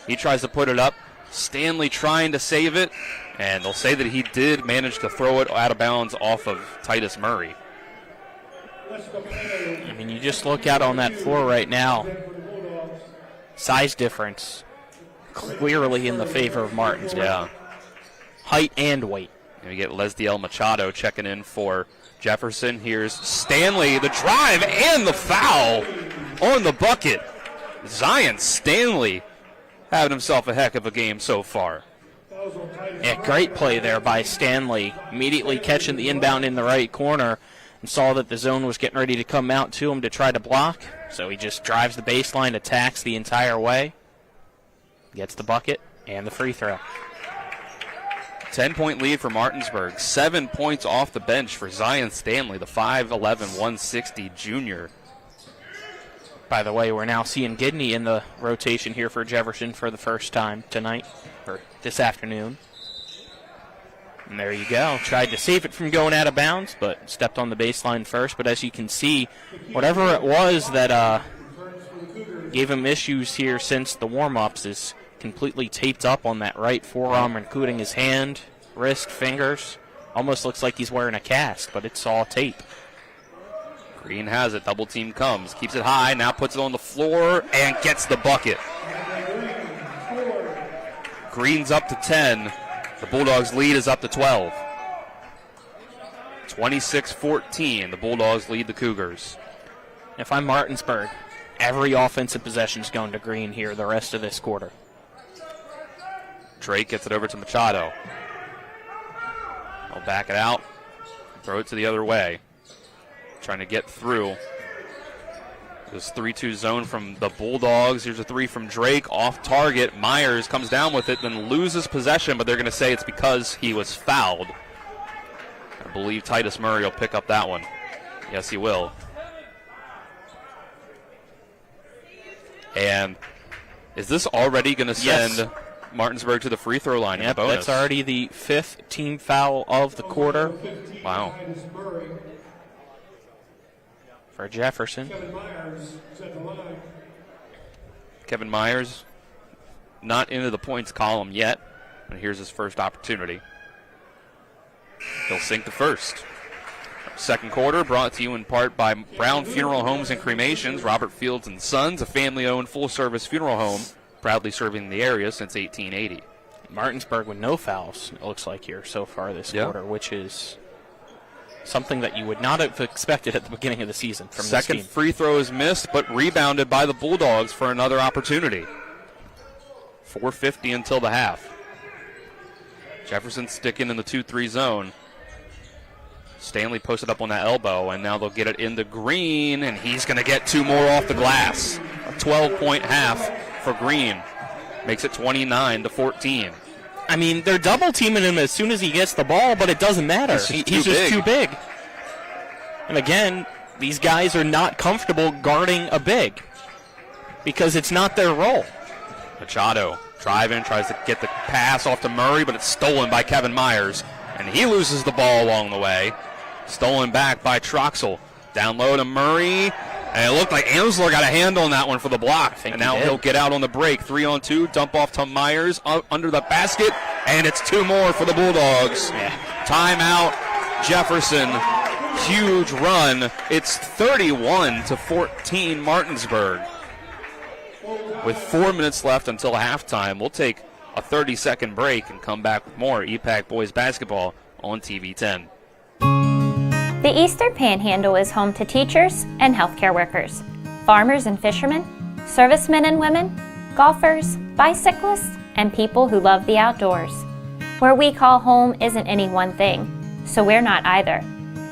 He tries to put it up. Stanley trying to save it. And they'll say that he did manage to throw it out of bounds off of Titus Murray. I mean, you just look out on that floor right now. Size difference clearly in the favor of Martinsburg. Yeah. Height and weight. And we get Lesdiel Machado checking in for Jefferson. Here's Stanley, the drive and the foul on the bucket. Zion Stanley having himself a heck of a game so far. Yeah, great play there by Stanley. Immediately catching the inbound in the right corner and saw that the zone was getting ready to come out to him to try to block. So he just drives the baseline, attacks the entire way, gets the bucket and the free throw. 10-point lead for Martinsburg. 7 points off the bench for Zion Stanley, the 5'11", 160 junior. By the way, we're now seeing Gidney in the rotation here for Jefferson for the first time tonight, or this afternoon. And there you go. Tried to save it from going out of bounds, but stepped on the baseline first. But as you can see, whatever it was that gave him issues here since the warm-ups is completely taped up on that right forearm, including his hand, wrist, fingers. Almost looks like he's wearing a cast, but it's all tape. Green has it. Double team comes. Keeps it high. Now puts it on the floor and gets the bucket. Green's up to 10. The Bulldogs' lead is up to 12. 26-14. The Bulldogs lead the Cougars. If I'm Martinsburg, every offensive possession is going to Green here the rest of this quarter. Drake gets it over to Machado. He'll back it out. Throw it to the other way. Trying to get through this 3-2 zone from the Bulldogs. Here's a three from Drake. Off target. Myers comes down with it, then loses possession, but they're going to say it's because he was fouled. I believe Titus Murray will pick up that one. Yes, he will. And is this already going to send Martinsburg to the free throw line in the bonus? That's already the 5th team foul of the quarter. Wow. For Jefferson. Kevin Myers not into the points column yet, and here's his first opportunity. He'll sink the first. Second quarter brought to you in part by Brown Funeral Homes and Cremations, Robert Fields and Sons, a family-owned full-service funeral home, proudly serving the area since 1880. Martinsburg with no fouls, it looks like here so far this quarter, which is something that you would not have expected at the beginning of the season from this team. Second free throw is missed, but rebounded by the Bulldogs for another opportunity. 4:50 until the half. Jefferson sticking in the 2-3 zone. Stanley posted up on that elbow, and now they'll get it into Green, and he's going to get two more off the glass. A 12-point half for Green. Makes it 29-14. I mean, they're double teaming him as soon as he gets the ball, but it doesn't matter. He's just too big. And again, these guys are not comfortable guarding a big because it's not their role. Machado driving, tries to get the pass off to Murray, but it's stolen by Kevin Myers, and he loses the ball along the way. Stolen back by Troxel. Down low to Murray. And it looked like Amsler got a hand on that one for the block. And now he'll get out on the break. 3-on-2, dump off to Myers under the basket. And it's two more for the Bulldogs. Timeout, Jefferson. Huge run. It's 31-14 Martinsburg. With 4 minutes left until halftime, we'll take a 30-second break and come back with more EPAC boys basketball on TV 10. The Eastern Panhandle is home to teachers and healthcare workers, farmers and fishermen, servicemen and women, golfers, bicyclists, and people who love the outdoors. Where we call home isn't any one thing, so we're not either.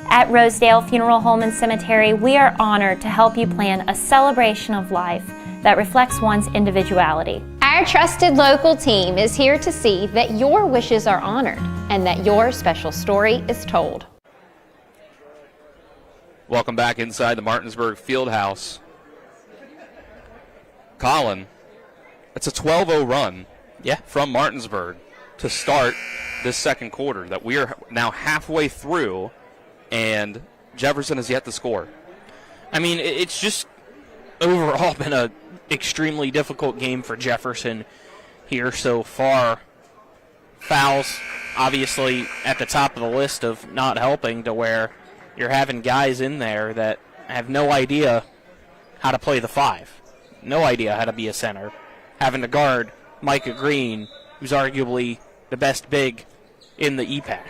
At Rosedale Funeral Home and Cemetery, we are honored to help you plan a celebration of life that reflects one's individuality. Our trusted local team is here to see that your wishes are honored and that your special story is told. Welcome back inside the Martinsburg Fieldhouse. Colin, it's a 12-0 run from Martinsburg to start this second quarter that we are now halfway through, and Jefferson has yet to score. I mean, it's just overall been an extremely difficult game for Jefferson here so far. Fouls, obviously, at the top of the list of not helping, to where you're having guys in there that have no idea how to play the five, no idea how to be a center, having to guard Micah Green, who's arguably the best big in the EPAC.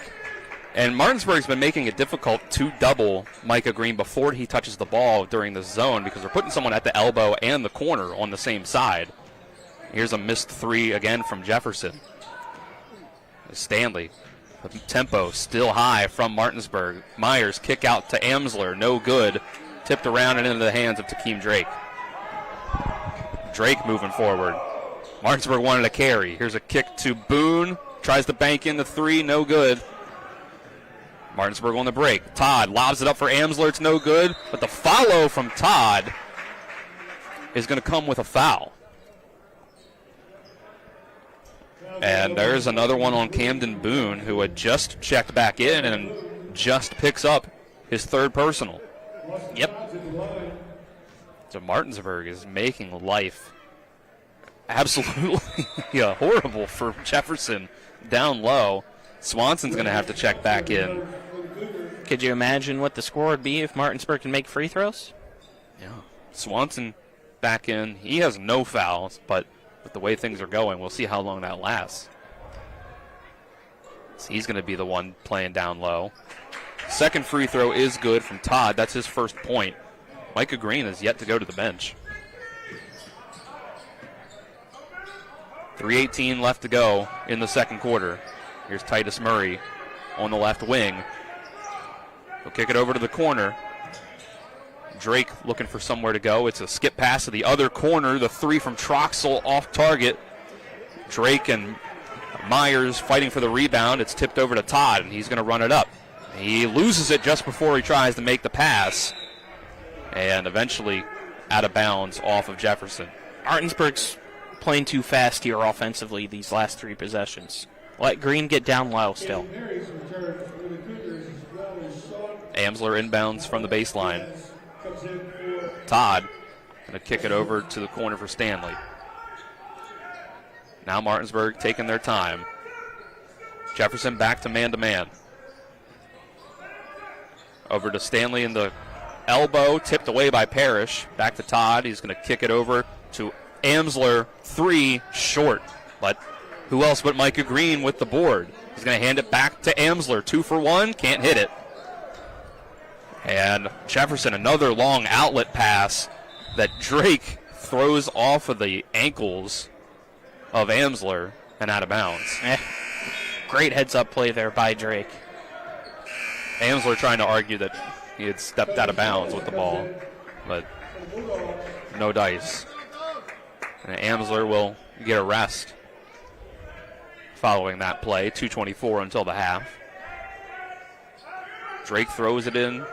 And Martinsburg's been making it difficult to double Micah Green before he touches the ball during the zone because they're putting someone at the elbow and the corner on the same side. Here's a missed three again from Jefferson. Stanley. The tempo still high from Martinsburg. Myers kick out to Amsler, no good. Tipped around and into the hands of Takeem Drake. Drake moving forward. Martinsburg wanted a carry. Here's a kick to Boone. Tries to bank in the three, no good. Martinsburg on the break. Todd lobs it up for Amsler, it's no good. But the follow from Todd is going to come with a foul. And there's another one on Camden Boone, who had just checked back in and just picks up his third personal. Yep. So Martinsburg is making life absolutely horrible for Jefferson down low. Swanson's going to have to check back in. Could you imagine what the score would be if Martinsburg can make free throws? Yeah. Swanson back in. He has no fouls, but with the way things are going, we'll see how long that lasts. So he's going to be the one playing down low. Second free throw is good from Todd. That's his first point. Micah Green is yet to go to the bench. 3:18 left to go in the second quarter. Here's Titus Murray on the left wing. He'll kick it over to the corner. Drake looking for somewhere to go. It's a skip pass to the other corner. The three from Troxel off target. Drake and Myers fighting for the rebound. It's tipped over to Todd, and he's going to run it up. He loses it just before he tries to make the pass, and eventually out of bounds off of Jefferson. Martinsburg's playing too fast here offensively these last three possessions. Let Green get down low still. Amsler inbounds from the baseline. Todd going to kick it over to the corner for Stanley. Now Martinsburg taking their time. Jefferson back to man-to-man. Over to Stanley in the elbow, tipped away by Parrish. Back to Todd. He's going to kick it over to Amsler. Three short. But who else but Micah Green with the board? He's going to hand it back to Amsler. 2 for 1. Can't hit it. And Jefferson, another long outlet pass that Drake throws off of the ankles of Amsler and out of bounds. Great heads-up play there by Drake. Amsler trying to argue that he had stepped out of bounds with the ball, but no dice. And Amsler will get a rest following that play. 2:24 until the half. Drake throws it in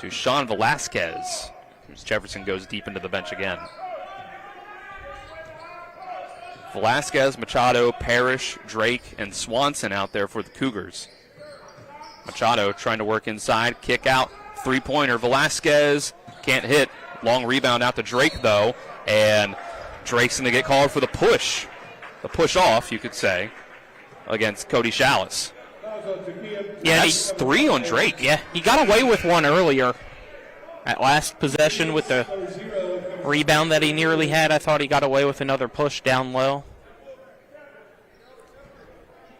to Sean Velasquez. Jefferson goes deep into the bench again. Velasquez, Machado, Parrish, Drake, and Swanson out there for the Cougars. Machado trying to work inside, kick out, three-pointer. Velasquez can't hit. Long rebound out to Drake, though, and Drake's going to get called for the push. The push off, you could say, against Cody Chalice. Yeah, that's 3 on Drake. Yeah, he got away with one earlier. At last possession with the rebound that he nearly had, I thought he got away with another push down low.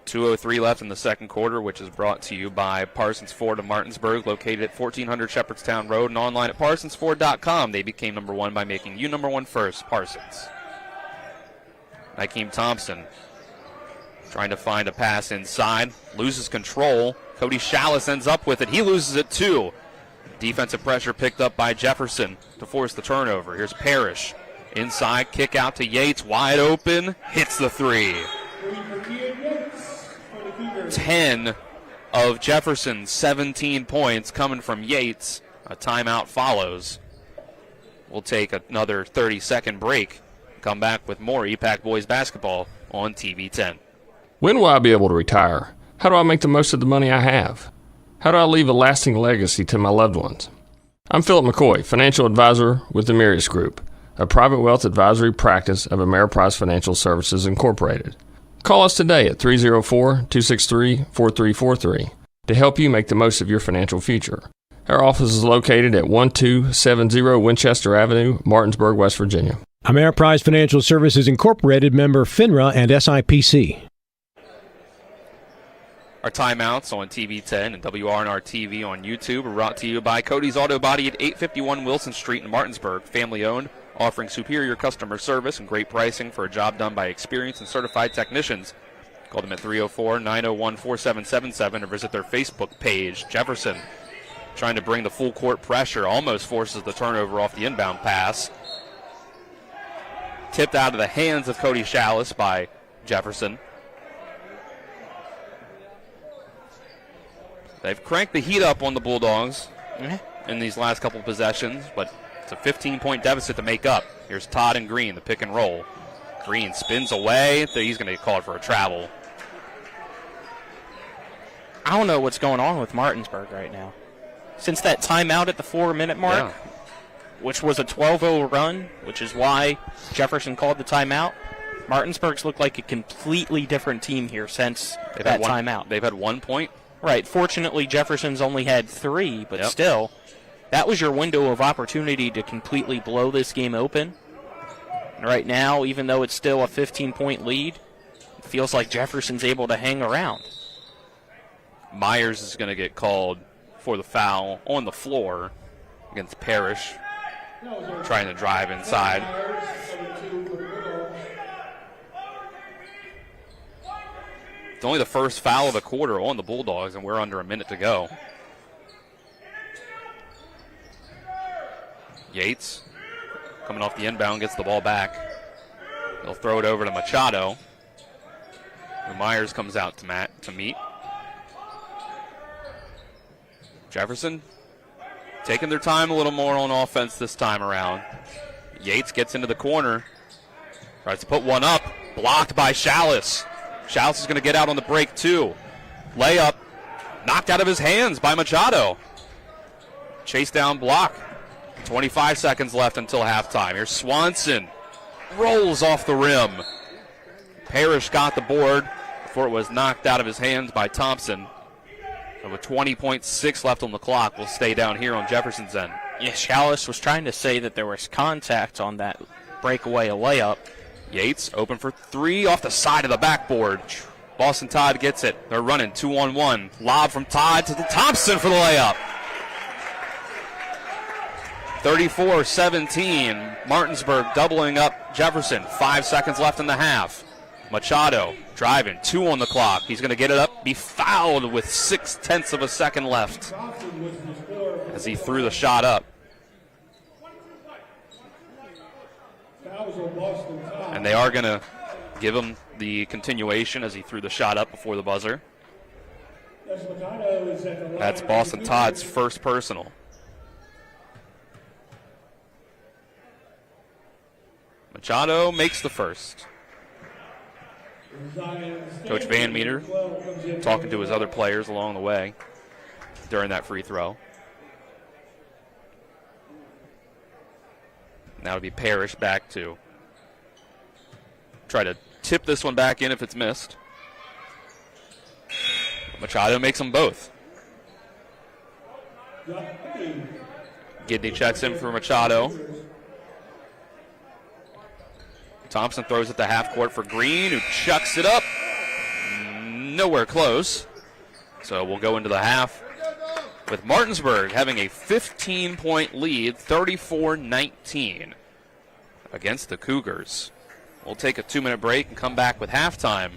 2:03 left in the second quarter, which is brought to you by Parsons Ford of Martinsburg, located at 1400 Shepherdstown Road and online at parsonsford.com. They became number one by making you number one first, Parsons. Nykeem Thompson trying to find a pass inside, loses control. Cody Chalice ends up with it. He loses it too. Defensive pressure picked up by Jefferson to force the turnover. Here's Parrish. Inside, kick out to Yates, wide open, hits the three. 10 of Jefferson's 17 points coming from Yates. A timeout follows. We'll take another 30-second break. Come back with more EPAC boys basketball on TV 10. When will I be able to retire? How do I make the most of the money I have? How do I leave a lasting legacy to my loved ones? I'm Philip McCoy, financial advisor with the Mirius Group, a private wealth advisory practice of Ameriprise Financial Services Incorporated. Call us today at 304-263-4343 to help you make the most of your financial future. Our office is located at 1270 Winchester Avenue, Martinsburg, West Virginia. Ameriprise Financial Services Incorporated, member FINRA and SIPC. Our timeouts on TV 10 and WRNR TV on YouTube are brought to you by Cody's Auto Body at 851 Wilson Street in Martinsburg. Family owned, offering superior customer service and great pricing for a job done by experienced and certified technicians. Call them at 304-901-4777 or visit their Facebook page. Jefferson trying to bring the full court pressure, almost forces the turnover off the inbound pass. Tipped out of the hands of Cody Chalice by Jefferson. They've cranked the heat up on the Bulldogs in these last couple of possessions, but it's a 15-point deficit to make up. Here's Todd and Green, the pick and roll. Green spins away. He's going to get called for a travel. I don't know what's going on with Martinsburg right now. Since that timeout at the 4-minute mark, which was a 12-0 run, which is why Jefferson called the timeout, Martinsburg's looked like a completely different team here since that timeout. They've had 1 point Right. Fortunately, Jefferson's only had 3, but still, that was your window of opportunity to completely blow this game open. And right now, even though it's still a 15-point lead, it feels like Jefferson's able to hang around. Myers is going to get called for the foul on the floor against Parrish, trying to drive inside. It's only the first foul of the quarter on the Bulldogs, and we're under a minute to go. Yates, coming off the inbound, gets the ball back. He'll throw it over to Machado. And Myers comes out to meet. Jefferson taking their time a little more on offense this time around. Yates gets into the corner, tries to put one up, blocked by Chalice. Chalice is going to get out on the break too. Layup knocked out of his hands by Machado. Chase down block. 25 seconds left until halftime. Here's Swanson. Rolls off the rim. Parrish got the board before it was knocked out of his hands by Thompson. And with 20.6 left on the clock, we'll stay down here on Jefferson's end. Yeah, Chalice was trying to say that there was contact on that breakaway layup. Yates open for 3 off the side of the backboard. Boston Todd gets it. They're running 2-on-1. Lob from Todd to Thompson for the layup. 34-17. Martinsburg doubling up Jefferson. 5 seconds left in the half. Machado driving, 2 on the clock. He's going to get it up, be fouled with 0.6 of a second left as he threw the shot up. And they are going to give him the continuation as he threw the shot up before the buzzer. That's Boston Todd's first personal. Machado makes the first. Coach Van Meter talking to his other players along the way during that free throw. Now it'll be Parrish back to try to tip this one back in if it's missed. Machado makes them both. Gidney checks in for Machado. Thompson throws at the half court for Green, who chucks it up. Nowhere close. So we'll go into the half with Martinsburg having a 15-point lead, 34-19 against the Cougars. We'll take a 2-minute break and come back with halftime.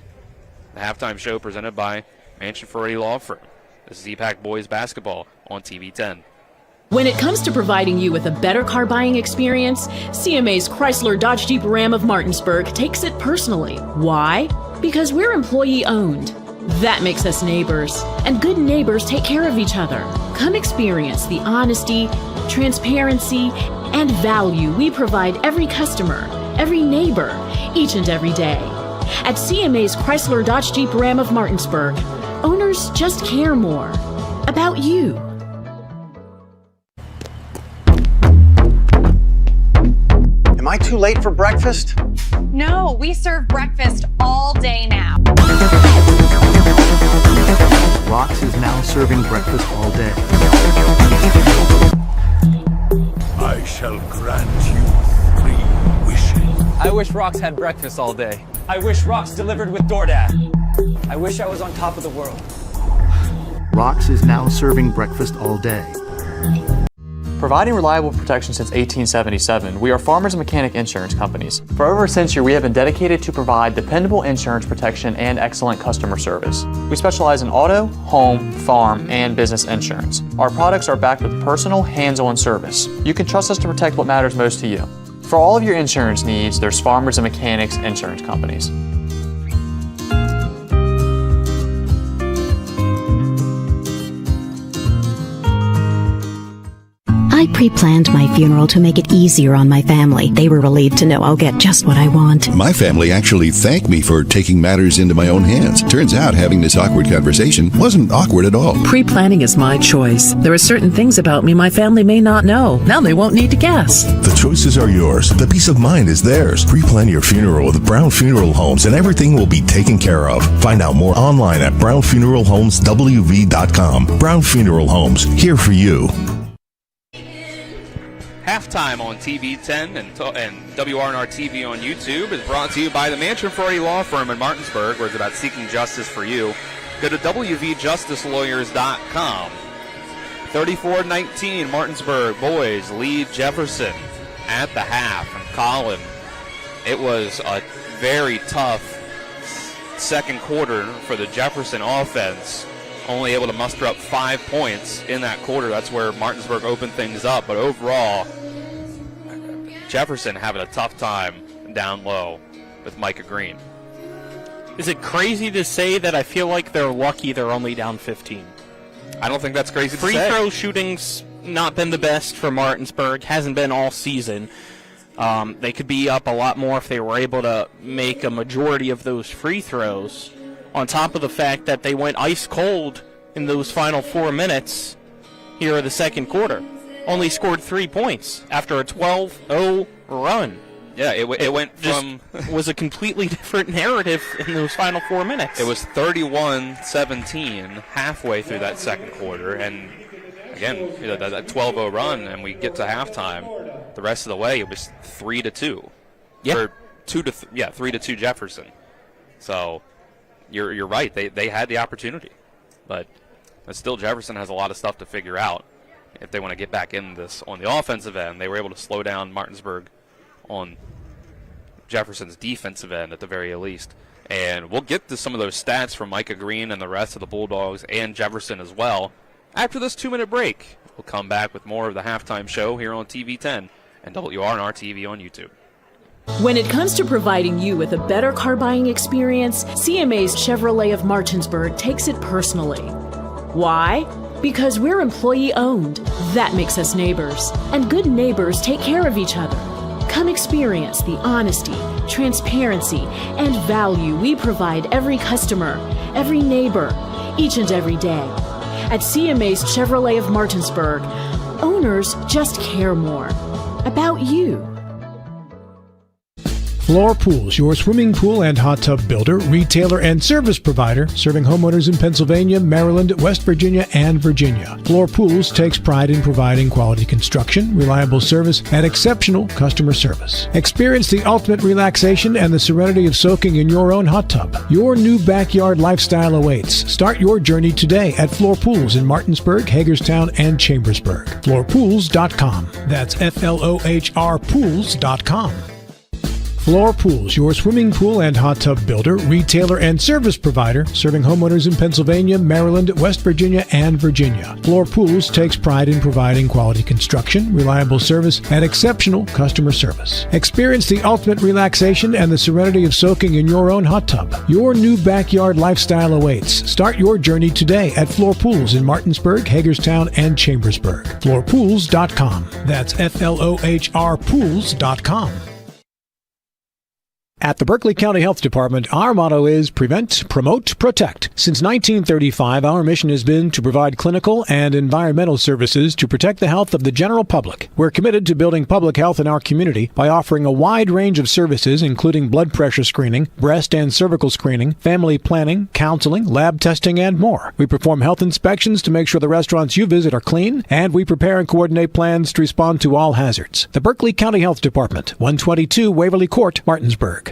The halftime show presented by Mansion Ferretti Law Firm. This is EPAC Boys Basketball on TV 10. When it comes to providing you with a better car buying experience, CMA's Chrysler Dodge Jeep Ram of Martinsburg takes it personally. Why? Because we're employee owned. That makes us neighbors, and good neighbors take care of each other. Come experience the honesty, transparency, and value we provide every customer, every neighbor, each and every day. At CMA's Chrysler Dodge Jeep Ram of Martinsburg, owners just care more about you. Am I too late for breakfast? No, we serve breakfast all day now. Rox is now serving breakfast all day. I shall grant you 3 wishes. I wish Rox had breakfast all day. I wish Rox delivered with DoorDash. I wish I was on top of the world. Rox is now serving breakfast all day. Providing reliable protection since 1877, we are Farmers and Mechanic Insurance Companies. For over a century, we have been dedicated to provide dependable insurance protection and excellent customer service. We specialize in auto, home, farm, and business insurance. Our products are backed with personal, hands-on service. You can trust us to protect what matters most to you. For all of your insurance needs, there's Farmers and Mechanics Insurance Companies. I pre-planned my funeral to make it easier on my family. They were relieved to know I'll get just what I want. My family actually thanked me for taking matters into my own hands. Turns out having this awkward conversation wasn't awkward at all. Pre-planning is my choice. There are certain things about me my family may not know. Now they won't need to guess. The choices are yours. The peace of mind is theirs. Pre-plan your funeral with Brown Funeral Homes and everything will be taken care of. Find out more online at brownfuneralhomeswv.com. Brown Funeral Homes, here for you. Halftime on TV 10 and WRNR TV on YouTube is brought to you by the Mansion Ferretti Law Firm in Martinsburg, where it's about seeking justice for you. Go to WVJusticeLawyers.com. 34-19, Martinsburg boys lead Jefferson at the half. And Colin, it was a very tough second quarter for the Jefferson offense. Only able to muster up 5 points in that quarter. That's where Martinsburg opened things up. But overall, Jefferson having a tough time down low with Micah Green. Is it crazy to say that I feel like they're lucky they're only down 15? I don't think that's crazy to say. say. Free throw shooting's not been the best for Martinsburg. Hasn't been all season. They could be up a lot more if they were able to make a majority of those free throws. On top of the fact that they went ice cold in those final 4 minutes here in the second quarter. Only scored 3 points after a 12-0 run. Yeah, it went from... was a completely different narrative in those final 4 minutes. It was 31-17 halfway through that second quarter. And, again, that 12-0 run, and we get to halftime. The rest of the way, it was 3-2. Yeah. Or 3-2 Jefferson. So... You're right. They had the opportunity, but still Jefferson has a lot of stuff to figure out if they want to get back in this on the offensive end. They were able to slow down Martinsburg on Jefferson's defensive end at the very least. And we'll get to some of those stats from Micah Green and the rest of the Bulldogs and Jefferson as well after this 2-minute break. We'll come back with more of the halftime show here on TV 10 and WRNR TV on YouTube. When it comes to providing you with a better car buying experience, CMA's Chevrolet of Martinsburg takes it personally. Why? Because we're employee owned. That makes us neighbors. And good neighbors take care of each other. Come experience the honesty, transparency, and value we provide every customer, every neighbor, each and every day. At CMA's Chevrolet of Martinsburg, owners just care more about you. Floor Pools, your swimming pool and hot tub builder, retailer, and service provider, serving homeowners in Pennsylvania, Maryland, West Virginia, and Virginia. Floor Pools takes pride in providing quality construction, reliable service, and exceptional customer service. Experience the ultimate relaxation and the serenity of soaking in your own hot tub. Your new backyard lifestyle awaits. Start your journey today at Floor Pools in Martinsburg, Hagerstown, and Chambersburg. FloorPools.com. That's FLOHR Pools.com. Floor Pools, your swimming pool and hot tub builder, retailer, and service provider, serving homeowners in Pennsylvania, Maryland, West Virginia, and Virginia. Floor Pools takes pride in providing quality construction, reliable service, and exceptional customer service. Experience the ultimate relaxation and the serenity of soaking in your own hot tub. Your new backyard lifestyle awaits. Start your journey today at Floor Pools in Martinsburg, Hagerstown, and Chambersburg. FloorPools.com. That's FLOHR Pools.com. At the Berkeley County Health Department, our motto is Prevent, Promote, Protect. Since 1935, our mission has been to provide clinical and environmental services to protect the health of the general public. We're committed to building public health in our community by offering a wide range of services, including blood pressure screening, breast and cervical screening, family planning, counseling, lab testing, and more. We perform health inspections to make sure the restaurants you visit are clean, and we prepare and coordinate plans to respond to all hazards. The Berkeley County Health Department, 122 Waverly Court, Martinsburg.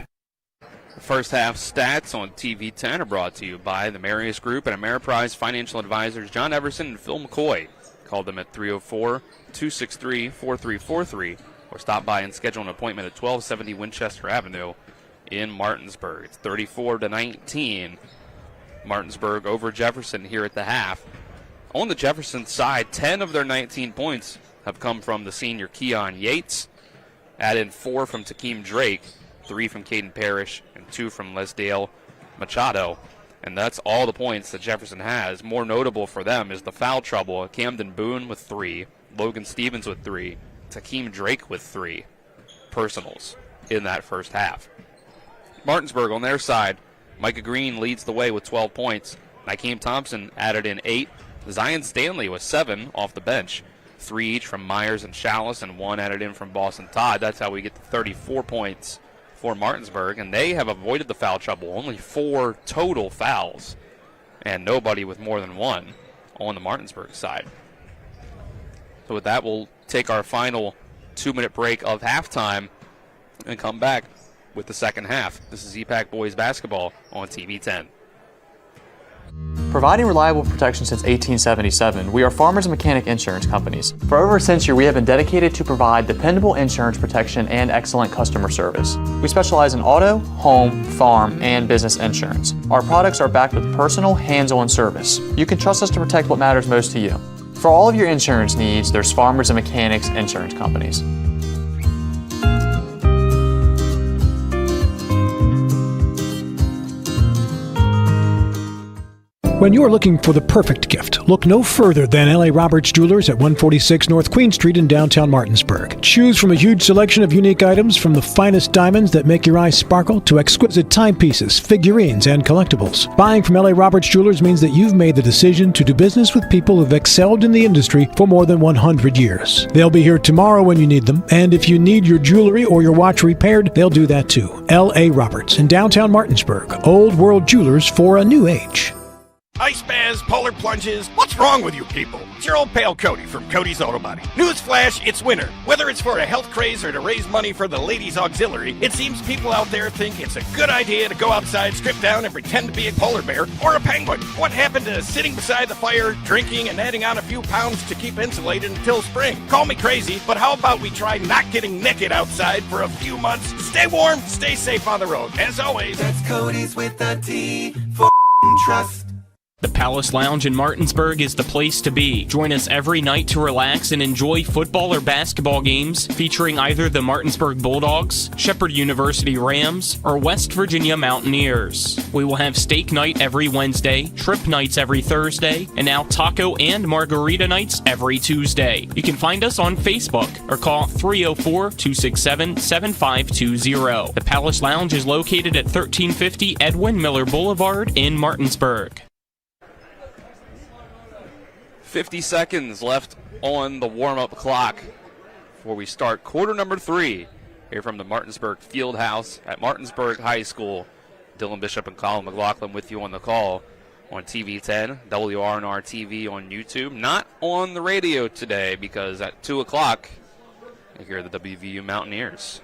First half stats on TV 10 are brought to you by the Marius Group and Ameriprise Financial Advisors John Everson and Phil McCoy. Call them at 304-263-4343 or stop by and schedule an appointment at 1270 Winchester Avenue in Martinsburg. It's 34-19. Martinsburg over Jefferson here at the half. On the Jefferson side, 10 of their 19 points have come from the senior Keon Yates. Add in 4 from Takeem Drake, 3 from Caden Parrish, and 2 from Lesdale Machado. And that's all the points that Jefferson has. More notable for them is the foul trouble. Camden Boone with 3, Logan Stevens with 3, Takeem Drake with 3 personals in that first half. Martinsburg on their side, Micah Green leads the way with 12 points. Nykeem Thompson added in 8. Zion Stanley with 7 off the bench. 3 each from Myers and Chalice, and 1 added in from Boston Todd. That's how we get to 34 points for Martinsburg, and they have avoided the foul trouble. Only 4 total fouls, and nobody with more than 1 on the Martinsburg side. So with that, we'll take our final 2-minute break of halftime and come back with the second half. This is EPAC Boys Basketball on TV 10. Providing reliable protection since 1877, we are Farmers and Mechanic Insurance Companies. For over a century, we have been dedicated to provide dependable insurance protection and excellent customer service. We specialize in auto, home, farm, and business insurance. Our products are backed with personal, hands-on service. You can trust us to protect what matters most to you. For all of your insurance needs, there's Farmers and Mechanics Insurance Companies. When you're looking for the perfect gift, look no further than L.A. Roberts Jewelers at 146 North Queen Street in downtown Martinsburg. Choose from a huge selection of unique items, from the finest diamonds that make your eyes sparkle to exquisite timepieces, figurines, and collectibles. Buying from L.A. Roberts Jewelers means that you've made the decision to do business with people who've excelled in the industry for more than 100 years. They'll be here tomorrow when you need them, and if you need your jewelry or your watch repaired, they'll do that too. L.A. Roberts in downtown Martinsburg. Old World Jewelers for a new age. Ice baths, polar plunges, what's wrong with you people? It's your old pal Cody from Cody's Auto Body. Newsflash, it's winter. Whether it's for a health craze or to raise money for the ladies' auxiliary, it seems people out there think it's a good idea to go outside, strip down, and pretend to be a polar bear or a penguin. What happened to sitting beside the fire, drinking, and adding on a few pounds to keep insulated until spring? Call me crazy, but how about we try not getting naked outside for a few months? Stay warm, stay safe on the road. As always, that's Cody's with a T for trust. The Palace Lounge in Martinsburg is the place to be. Join us every night to relax and enjoy football or basketball games featuring either the Martinsburg Bulldogs, Shepherd University Rams, or West Virginia Mountaineers. We will have steak night every Wednesday, trip nights every Thursday, and now taco and margarita nights every Tuesday. You can find us on Facebook or call 304-267-7520. The Palace Lounge is located at 1350 Edwin Miller Boulevard in Martinsburg. 50 seconds left on the warm-up clock before we start quarter number 3 here from the Martinsburg Fieldhouse at Martinsburg High School. Dylan Bishop and Colin McLaughlin with you on the call on TV 10, WRNR TV on YouTube. Not on the radio today because at 2 o'clock you hear the WVU Mountaineers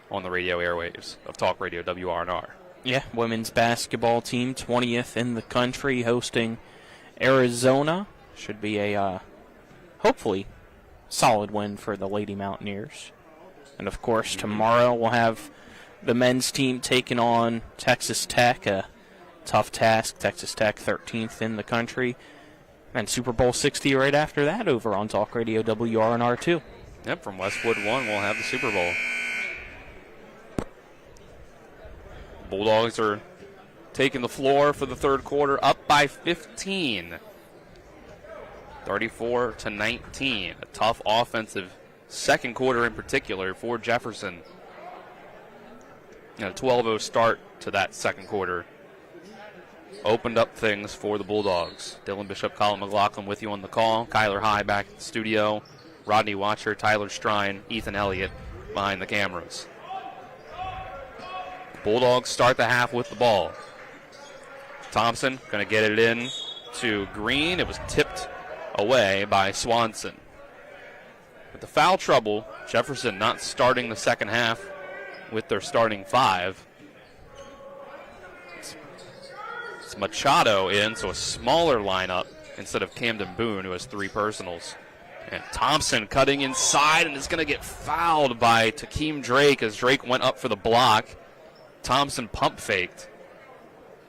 on the radio airwaves of Talk Radio WRNR. Yeah, women's basketball team, 20th in the country, hosting Arizona. Should be a, hopefully, solid win for the Lady Mountaineers. And, of course, tomorrow we'll have the men's team taking on Texas Tech, a tough task. Texas Tech 13th in the country. And Super Bowl 60 right after that over on Talk Radio WRNR 2. Yep, from Westwood 1 we'll have the Super Bowl. Bulldogs are taking the floor for the third quarter, up by 15. 34-19. A tough offensive second quarter in particular for Jefferson. And a 12-0 start to that second quarter opened up things for the Bulldogs. Dylan Bishop, Colin McLaughlin with you on the call. Kyler High back at the studio. Rodney Watcher, Tyler Strine, Ethan Elliott behind the cameras. Bulldogs start the half with the ball. Thompson going to get it in to Green. It was tipped away by Swanson. With the foul trouble, Jefferson not starting the second half with their starting 5. It's Machado in, so a smaller lineup instead of Camden Boone, who has 3 personals. And Thompson cutting inside and is going to get fouled by Takeem Drake as Drake went up for the block. Thompson pump faked,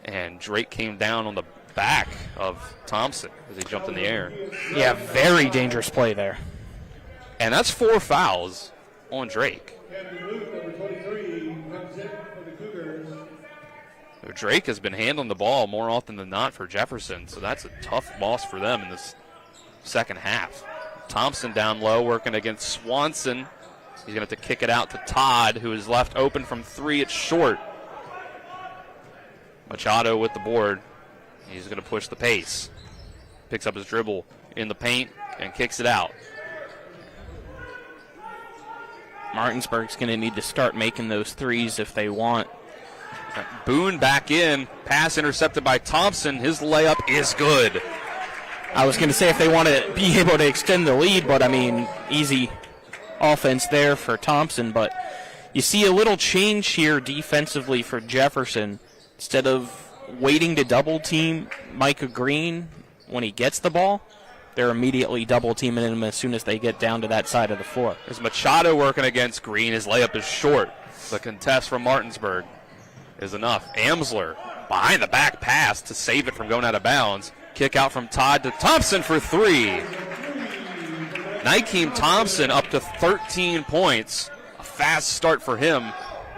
and Drake came down on the back of Thompson as he jumped in the air. Yeah, very dangerous play there. And that's 4 fouls on Drake. Drake has been handling the ball more often than not for Jefferson, so that's a tough loss for them in this second half. Thompson down low, working against Swanson. He's going to have to kick it out to Todd, who is left open from 3. It's short. Machado with the board. He's going to push the pace. Picks up his dribble in the paint and kicks it out. Martinsburg's going to need to start making those threes if they want. Boone back in. Pass intercepted by Thompson. His layup is good. I was going to say if they want to be able to extend the lead, but I mean, easy offense there for Thompson. But you see a little change here defensively for Jefferson. Instead of waiting to double team Micah Green when he gets the ball, they're immediately double teaming him as soon as they get down to that side of the floor. There's Machado working against Green. His layup is short. The contest from Martinsburg is enough. Amsler behind the back pass to save it from going out of bounds. Kick out from Todd to Thompson for 3. Nykeem Thompson up to 13 points. A fast start for him,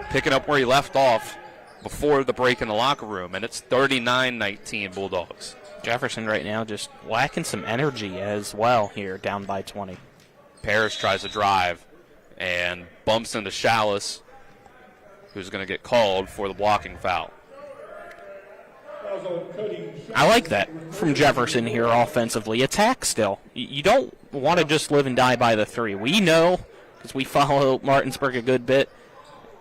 picking up where he left off before the break in the locker room, and it's 39-19 Bulldogs. Jefferson right now just lacking some energy as well here, down by 20. Parrish tries to drive and bumps into Chalice, who's going to get called for the blocking foul. I like that from Jefferson here offensively. Attack still. You don't want to just live and die by the 3. We know, because we follow Martinsburg a good bit,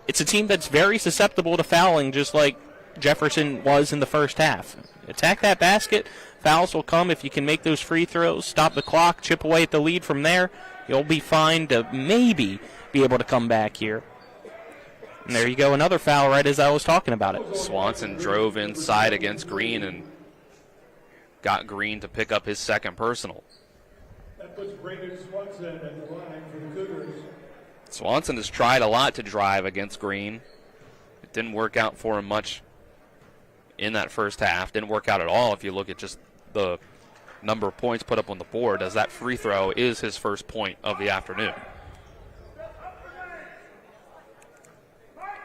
it's a team that's very susceptible to fouling, just like Jefferson was in the first half. Attack that basket. Fouls will come if you can make those free throws, stop the clock, chip away at the lead from there. You'll be fine to maybe be able to come back here. And there you go, another foul right as I was talking about it. Swanson drove inside against Green and got Green to pick up his second personal. That puts Brandon Swanson at the line for the Cougars. Swanson has tried a lot to drive against Green. It didn't work out for him much in that first half. Didn't work out at all if you look at just the number of points put up on the board, as that free throw is his first point of the afternoon.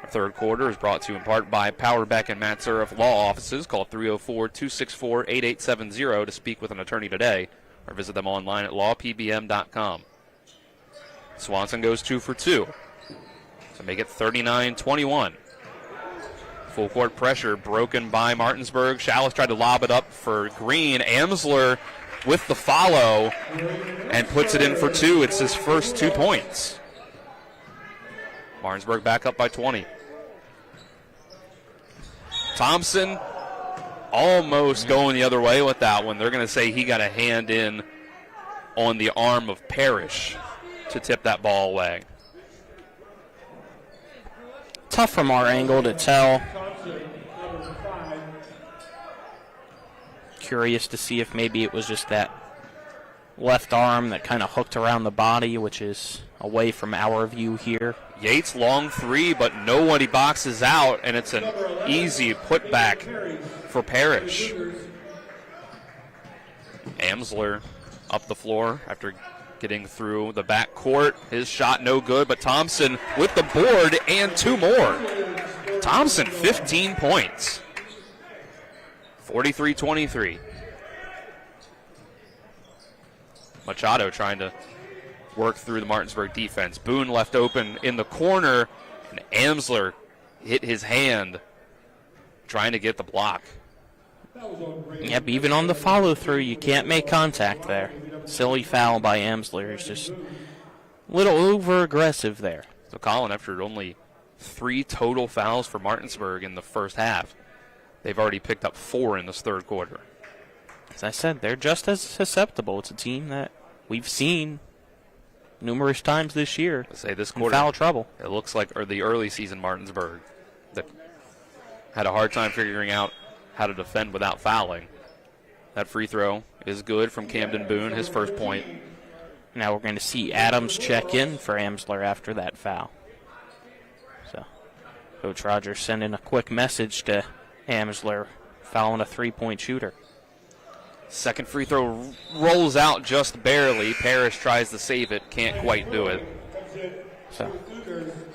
Our third quarter is brought to you in part by Power Beck and Matt Surf Law Offices. Call 304-264-8870 to speak with an attorney today, or visit them online at lawpbm.com. Swanson goes 2 for 2. So make it 39-21. Full court pressure broken by Martinsburg. Chalice tried to lob it up for Green. Amsler with the follow and puts it in for 2. It's his first 2 points. Martinsburg back up by 20. Thompson almost going the other way with that one. They're going to say he got a hand in on the arm of Parrish to tip that ball away. Tough from our angle to tell. Curious to see if maybe it was just that left arm that kind of hooked around the body, which is away from our view here. Yates long 3, but nobody boxes out, and it's an easy putback for Parrish. Amsler up the floor after getting through the back court. His shot no good, but Thompson with the board and 2 more. Thompson 15 points. 43-23. Machado trying to work through the Martinsburg defense. Boone left open in the corner, and Amsler hit his hand trying to get the block. Yep, even on the follow-through, you can't make contact there. Silly foul by Amsler. It's just a little over-aggressive there. So Colin, after only 3 total fouls for Martinsburg in the first half, they've already picked up 4 in this third quarter. As I said, they're just as susceptible. It's a team that we've seen numerous times this year. Say this quarter, foul trouble. It looks like the early season Martinsburg that had a hard time figuring out how to defend without fouling. That free throw is good from Camden Boone, his first point. Now we're going to see Adams check in for Amsler after that foul. So Coach Rogers sending a quick message to Amsler, fouling a 3-point shooter. Second free throw rolls out just barely. Parrish tries to save it, can't quite do it. So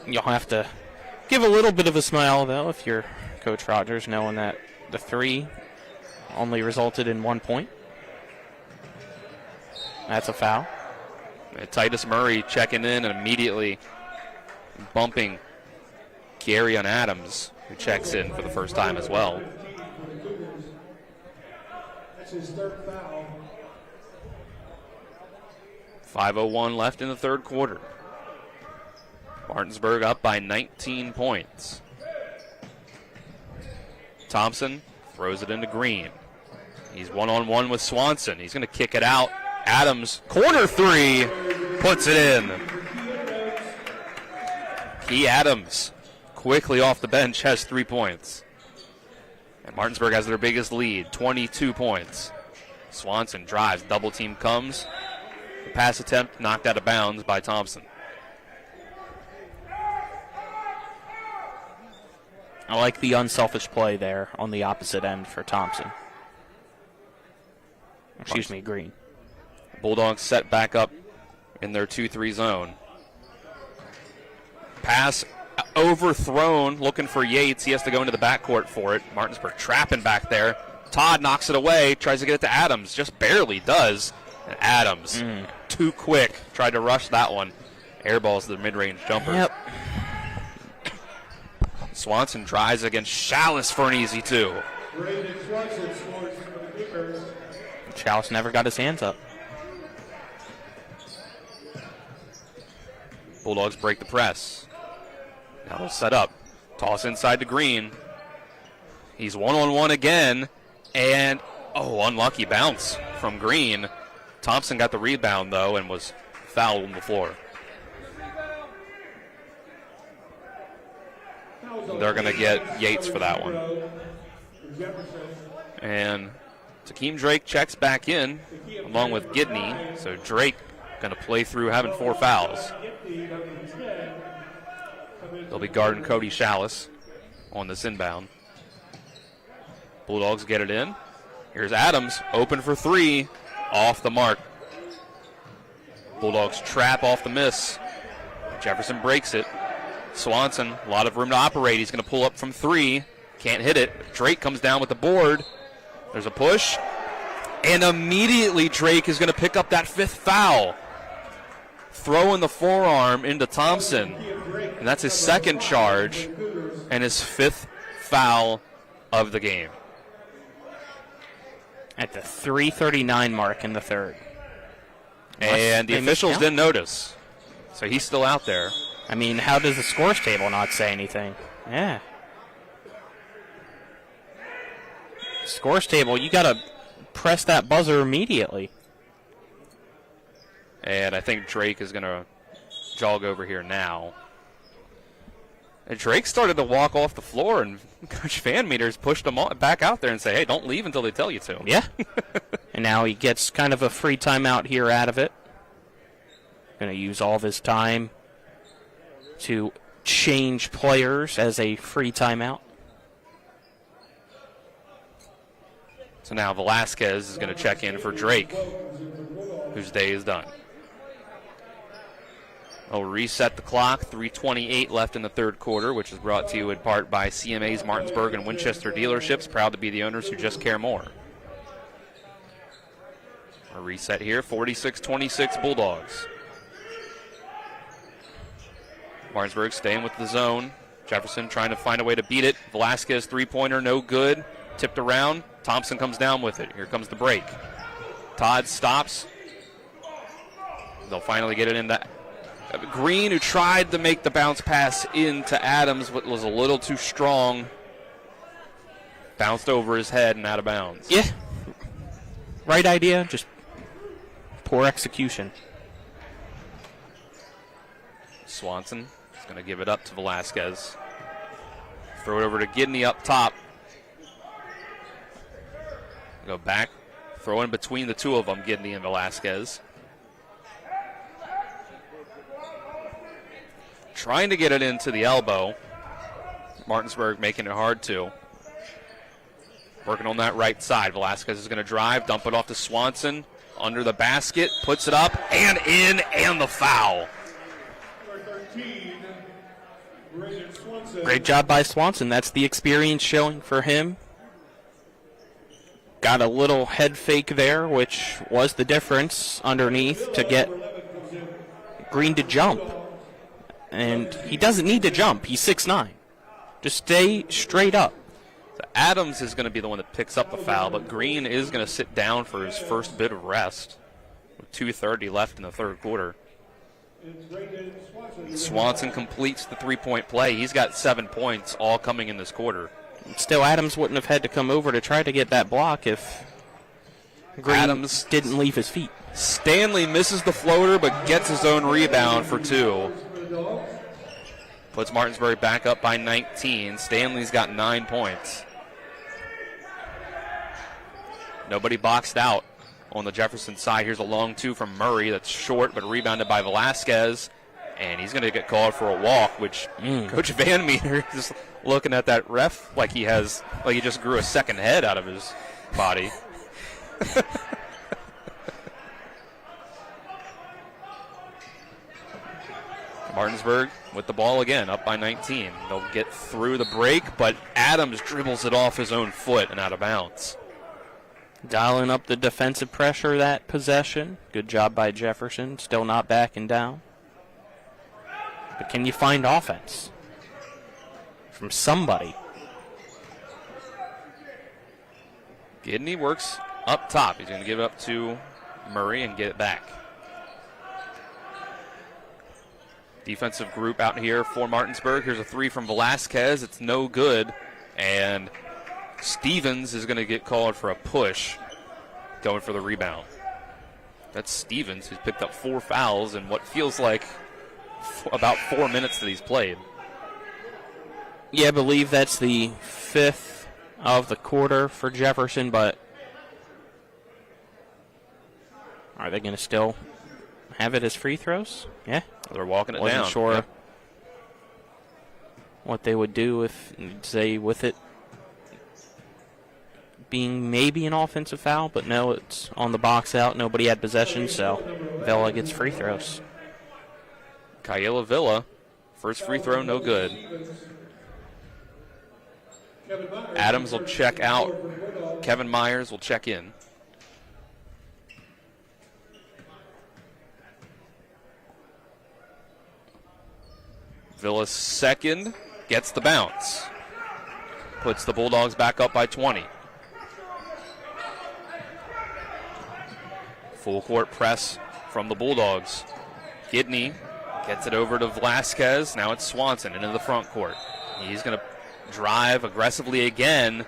you'll have to give a little bit of a smile, though, if you're Coach Rogers, knowing that the 3 only resulted in 1 point. That's a foul. Titus Murray checking in and immediately bumping Gary on Adams, who checks in for the first time as well. That's his third foul. 5:01 left in the third quarter. Martinsburg up by 19 points. Thompson throws it into Green. He's one-on-one with Swanson. He's going to kick it out. Adams, corner three, puts it in. Key Adams, quickly off the bench, has 3 points. And Martinsburg has their biggest lead, 22 points. Swanson drives, double team comes. The pass attempt knocked out of bounds by Thompson. I like the unselfish play there on the opposite end for Thompson. Excuse me, Green. Bulldogs set back up in their 2-3 zone. Pass overthrown, looking for Yates. He has to go into the backcourt for it. Martinsburg trapping back there. Todd knocks it away, tries to get it to Adams, just barely does. And Adams, too quick, tried to rush that one. Airballs the mid-range jumper. Yep. Swanson drives against Chalice for an easy two. Chalice never got his hands up. Bulldogs break the press. Now they'll set up. Toss inside to Green. He's one-on-one again. And, unlucky bounce from Green. Thompson got the rebound, though, and was fouled on the floor. They're going to get Yates for that one. And Takeem Drake checks back in, along with Gidney. So Drake going to play through having 4 fouls. They'll be guarding Cody Chalice on this inbound. Bulldogs get it in. Here's Adams, open for 3, off the mark. Bulldogs trap off the miss. Jefferson breaks it. Swanson, a lot of room to operate. He's going to pull up from 3. Can't hit it. Drake comes down with the board. There's a push. And immediately Drake is going to pick up that 5th foul. Throwing the forearm into Thompson. And that's his 2nd charge and his 5th foul of the game. At the 3:39 mark in the third. And the officials didn't notice. So he's still out there. I mean, how does the scores table not say anything? Yeah. Scores table, you got to press that buzzer immediately. And I think Drake is going to jog over here now. And Drake started to walk off the floor, and Coach Van Meters pushed him back out there and say, hey, don't leave until they tell you to. Yeah. And now he gets kind of a free timeout here out of it. Going to use all of his time to change players as a free timeout. So now Velasquez is going to check in for Drake, whose day is done. I'll reset the clock. 3:28 left in the third quarter, which is brought to you in part by CMA's Martinsburg and Winchester dealerships, proud to be the owners who just care more. A reset here, 46-26 Bulldogs. Martinsburg staying with the zone. Jefferson trying to find a way to beat it. Velasquez three-pointer, no good. Tipped around. Thompson comes down with it. Here comes the break. Todd stops. They'll finally get it into Green, who tried to make the bounce pass into Adams, but was a little too strong. Bounced over his head and out of bounds. Yeah. Right idea, just poor execution. Swanson is going to give it up to Velasquez. Throw it over to Gidney up top. Go back. Throw in between the two of them, Gidney and Velasquez. Trying to get it into the elbow. Martinsburg making it hard to. Working on that right side. Velasquez is going to drive, dump it off to Swanson. Under the basket, puts it up, and in, and the foul. Great job by Swanson. That's the experience showing for him. Got a little head fake there, which was the difference underneath to get Green to jump. And he doesn't need to jump. He's 6'9". Just stay straight up. So Adams is going to be the one that picks up the foul, but Green is going to sit down for his first bit of rest with 2:30 left in the third quarter. Swanson completes the three-point play. He's got 7 points, all coming in this quarter. Still, Adams wouldn't have had to come over to try to get that block if Green didn't leave his feet. Stanley misses the floater but gets his own rebound for 2. Puts Martinsburg back up by 19. Stanley's got 9 points. Nobody boxed out on the Jefferson side. Here's a long 2 from Murray that's short but rebounded by Velasquez. And he's going to get called for a walk, which Coach Van Meter is looking at that ref like he just grew a second head out of his body. Martinsburg with the ball again, up by 19. They'll get through the break, but Adams dribbles it off his own foot and out of bounds. Dialing up the defensive pressure that possession. Good job by Jefferson, still not backing down. But can you find offense from somebody? Gidney works up top. He's going to give it up to Murray and get it back. Defensive group out here for Martinsburg. Here's a 3 from Velasquez. It's no good. And Stevens is going to get called for a push, going for the rebound. That's Stevens, who's picked up 4 fouls in what feels like about 4 minutes that he's played. Yeah, I believe that's the 5th of the quarter for Jefferson, but are they going to still have it as free throws? Yeah. They're walking it down. Wasn't sure what they would do if, say, with it being maybe an offensive foul, but no, it's on the box out. Nobody had possession, so Villa gets free throws. Kayla Villa, first free throw, no good. Adams will check out. Kevin Myers will check in. Villa's second, gets the bounce. Puts the Bulldogs back up by 20. Full court press from the Bulldogs. Gidney gets it over to Velasquez. Now it's Swanson into the front court. He's going to drive aggressively again.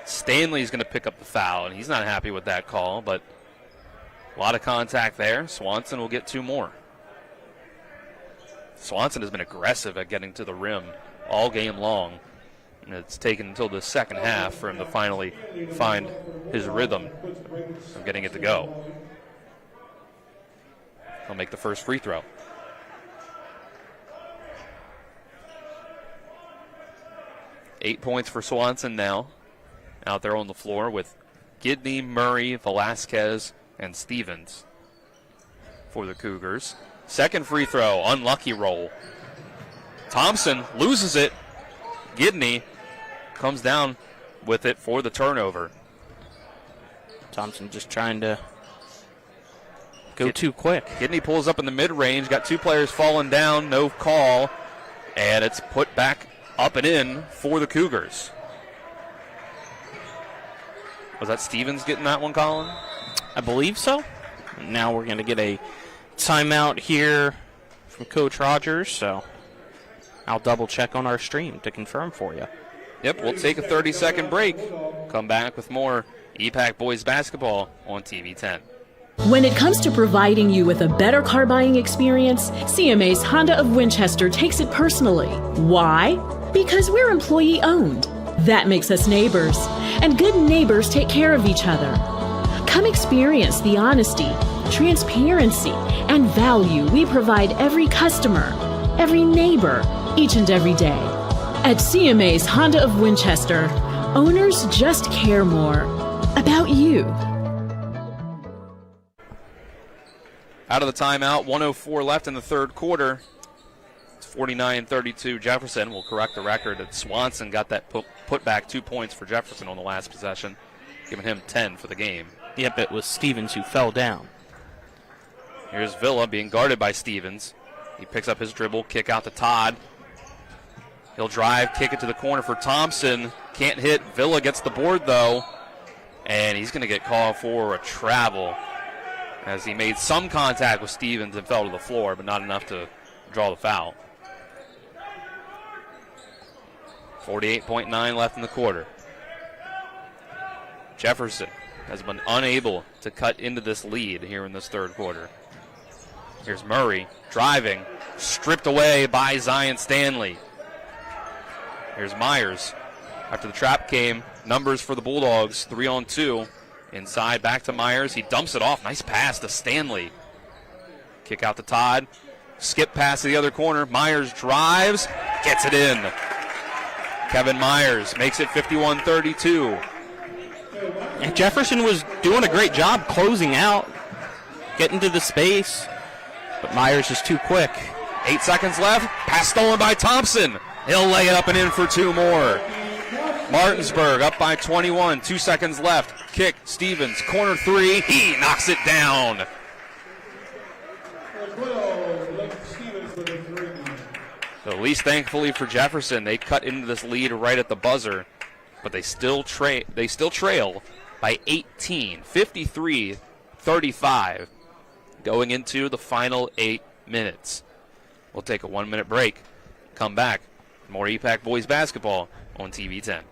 Stanley's going to pick up the foul, and he's not happy with that call, but a lot of contact there. Swanson will get 2 more. Swanson has been aggressive at getting to the rim all game long, and it's taken until the second half for him to finally find his rhythm of getting it to go. He'll make the first free throw. Eight points for Swanson now out there on the floor with Gidney, Murray, Velasquez, and Stevens for the Cougars. Second free throw, unlucky roll. Thompson loses it. Gidney comes down with it for the turnover. Thompson just trying to go too quick. Gidney pulls up in the mid-range, got 2 players falling down, no call, and it's put back up and in for the Cougars. Was that Stevens getting that one, Colin? I believe so. Now we're going to get a timeout here from Coach Rogers, so I'll double check on our stream to confirm for you. Yep, we'll take a 30-second break. Come back with more EPAC boys basketball on TV 10. When it comes to providing you with a better car buying experience, CMA's Honda of Winchester takes it personally. Why? Because we're employee owned. That makes us neighbors. And good neighbors take care of each other. Come experience the honesty, transparency, and value we provide every customer, every neighbor, each and every day. At CMA's Honda of Winchester, owners just care more about you. Out of the timeout, 1:04 left in the third quarter. It's 49-32. Jefferson will correct the record that Swanson got that put back 2 points for Jefferson on the last possession, giving him 10 for the game. Yep, it was Stevens who fell down. Here's Villa being guarded by Stevens. He picks up his dribble, kick out to Todd. He'll drive, kick it to the corner for Thompson. Can't hit. Villa gets the board, though. And he's going to get called for a travel as he made some contact with Stevens and fell to the floor, but not enough to draw the foul. 48.9 left in the quarter. Jefferson has been unable to cut into this lead here in this third quarter. Here's Murray driving, stripped away by Zion Stanley. Here's Myers. After the trap came, numbers for the Bulldogs, 3-on-2. Inside, back to Myers. He dumps it off. Nice pass to Stanley. Kick out to Todd. Skip pass to the other corner. Myers drives, gets it in. Kevin Myers makes it 51-32. And Jefferson was doing a great job closing out, getting to the space, but Myers is too quick. 8 seconds left. Pass stolen by Thompson. He'll lay it up and in for 2 more. Martinsburg up by 21. 2 seconds left. Kick. Stevens. Corner 3. He knocks it down. So at least thankfully for Jefferson, they cut into this lead right at the buzzer, but they still trail by 18. 53-35 going into the final 8 minutes. We'll take a 1-minute break. Come back. More EPAC boys basketball on TV 10.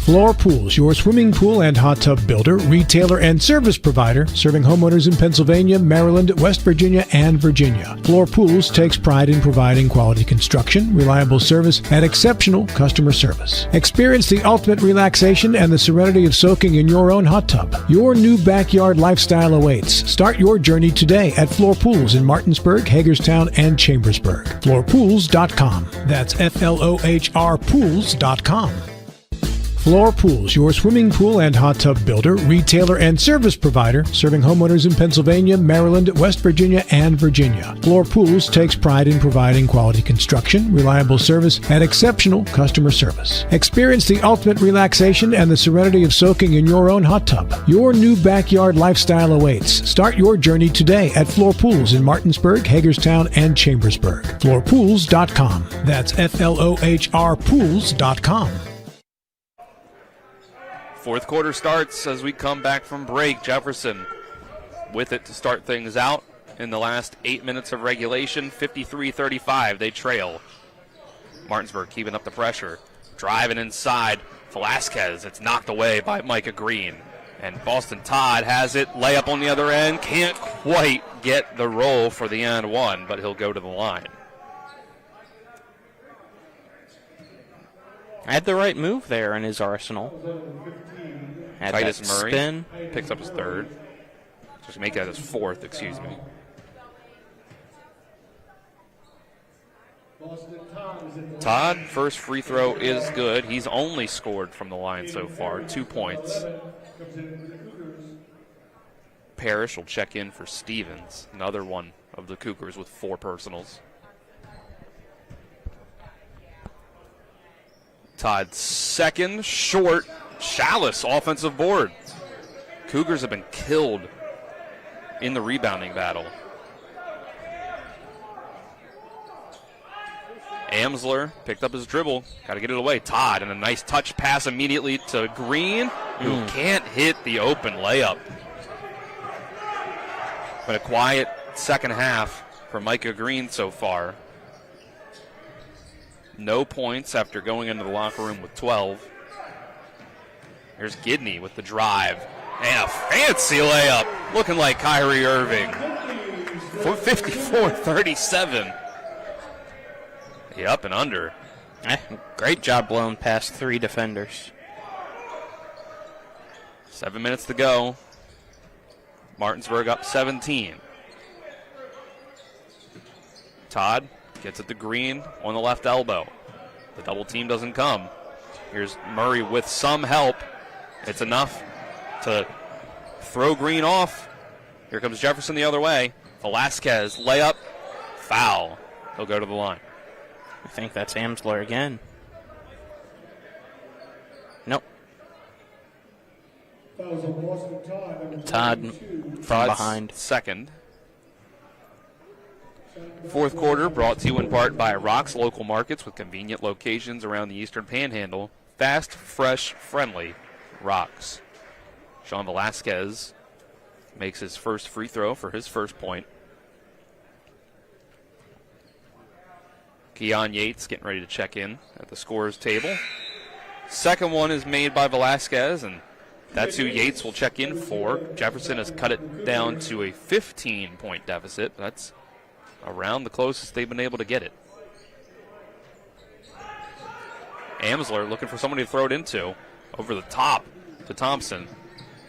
Floor Pools, your swimming pool and hot tub builder, retailer, and service provider, serving homeowners in Pennsylvania, Maryland, West Virginia, and Virginia. Floor Pools takes pride in providing quality construction, reliable service, and exceptional customer service. Experience the ultimate relaxation and the serenity of soaking in your own hot tub. Your new backyard lifestyle awaits. Start your journey today at Floor Pools in Martinsburg, Hagerstown, and Chambersburg. FloorPools.com. That's FLOHR Pools.com. Floor Pools, your swimming pool and hot tub builder, retailer, and service provider, serving homeowners in Pennsylvania, Maryland, West Virginia, and Virginia. Floor Pools takes pride in providing quality construction, reliable service, and exceptional customer service. Experience the ultimate relaxation and the serenity of soaking in your own hot tub. Your new backyard lifestyle awaits. Start your journey today at Floor Pools in Martinsburg, Hagerstown, and Chambersburg. FloorPools.com. That's FLOHR Pools.com. Fourth quarter starts as we come back from break. Jefferson with it to start things out in the last 8 minutes of regulation. 53-35, they trail. Martinsburg keeping up the pressure. Driving inside. Velasquez, it's knocked away by Micah Green. And Boston Todd has it. Layup on the other end. Can't quite get the roll for the and one, but he'll go to the line. Had the right move there in his arsenal. Had Titus that Murray spin. picks up his third. Just make that his fourth, excuse me. Todd, first free throw is good. He's only scored from the line so far, 2 points. Parrish will check in for Stevens, another one of the Cougars with 4 personals. Todd's second, short. Chalice, offensive board. Cougars have been killed in the rebounding battle. Amsler picked up his dribble. Got to get it away. Todd, and a nice touch pass immediately to Green, who can't hit the open layup. But a quiet second half for Micah Green so far. No points after going into the locker room with 12. Here's Gidney with the drive. And a fancy layup, looking like Kyrie Irving. For 54-37. Up and under. Great job blowing past 3 defenders. 7 minutes to go. Martinsburg up 17. Todd gets it to Green on the left elbow. The double team doesn't come. Here's Murray with some help. It's enough to throw Green off. Here comes Jefferson the other way. Velasquez, layup, foul. He'll go to the line. I think that's Amsler again. Nope. Todd from behind. Second. Fourth quarter brought to you in part by Rock's Local Markets with convenient locations around the Eastern Panhandle. Fast, fresh, friendly Rock's. Sean Velasquez makes his first free throw for his first point. Keon Yates getting ready to check in at the scorer's table. Second one is made by Velasquez, and that's who Yates will check in for. Jefferson has cut it down to a 15-point deficit. That's around the closest they've been able to get it. Amsler looking for somebody to throw it into. Over the top to Thompson.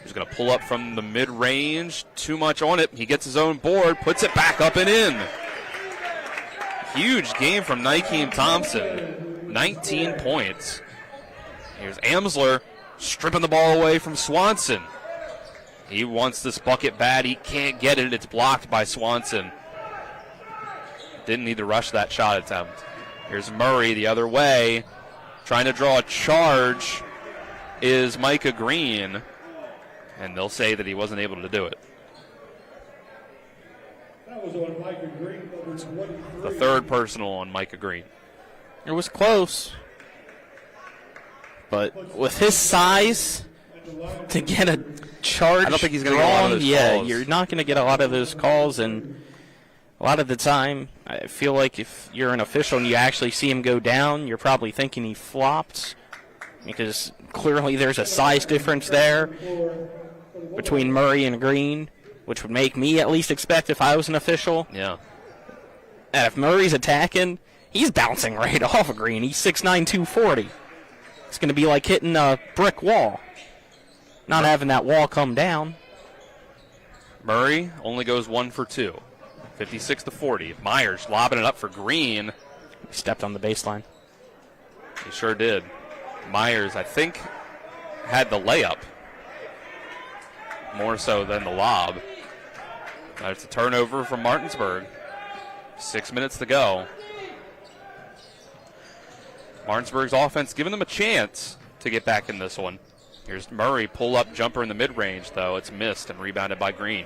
He's going to pull up from the mid-range. Too much on it. He gets his own board, puts it back up and in. Huge game from Nykeem Thompson. 19 points. Here's Amsler stripping the ball away from Swanson. He wants this bucket bad. He can't get it. It's blocked by Swanson. Didn't need to rush that shot attempt. Here's Murray the other way. Trying to draw a charge is Micah Green. And they'll say that he wasn't able to do it. That was on Micah Green, number 23. The third personal on Micah Green. It was close. But with his size, to get a charge, I don't think he's going to get a lot of those calls. Yeah, you're not going to get a lot of those calls, and a lot of the time, I feel like if you're an official and you actually see him go down, you're probably thinking he flopped, because clearly there's a size difference there between Murray and Green, which would make me at least expect if I was an official. Yeah. And if Murray's attacking, he's bouncing right off of Green. He's 6'9", 240. It's going to be like hitting a brick wall, not having that wall come down. Murray only goes 1 for 2, 56-40. Myers lobbing it up for Green. He stepped on the baseline. He sure did. Myers, I think, had the layup more so than the lob. It's a turnover from Martinsburg. 6 minutes to go. Martinsburg's offense giving them a chance to get back in this one. Here's Murray, pull-up jumper in the mid-range, though. It's missed and rebounded by Green.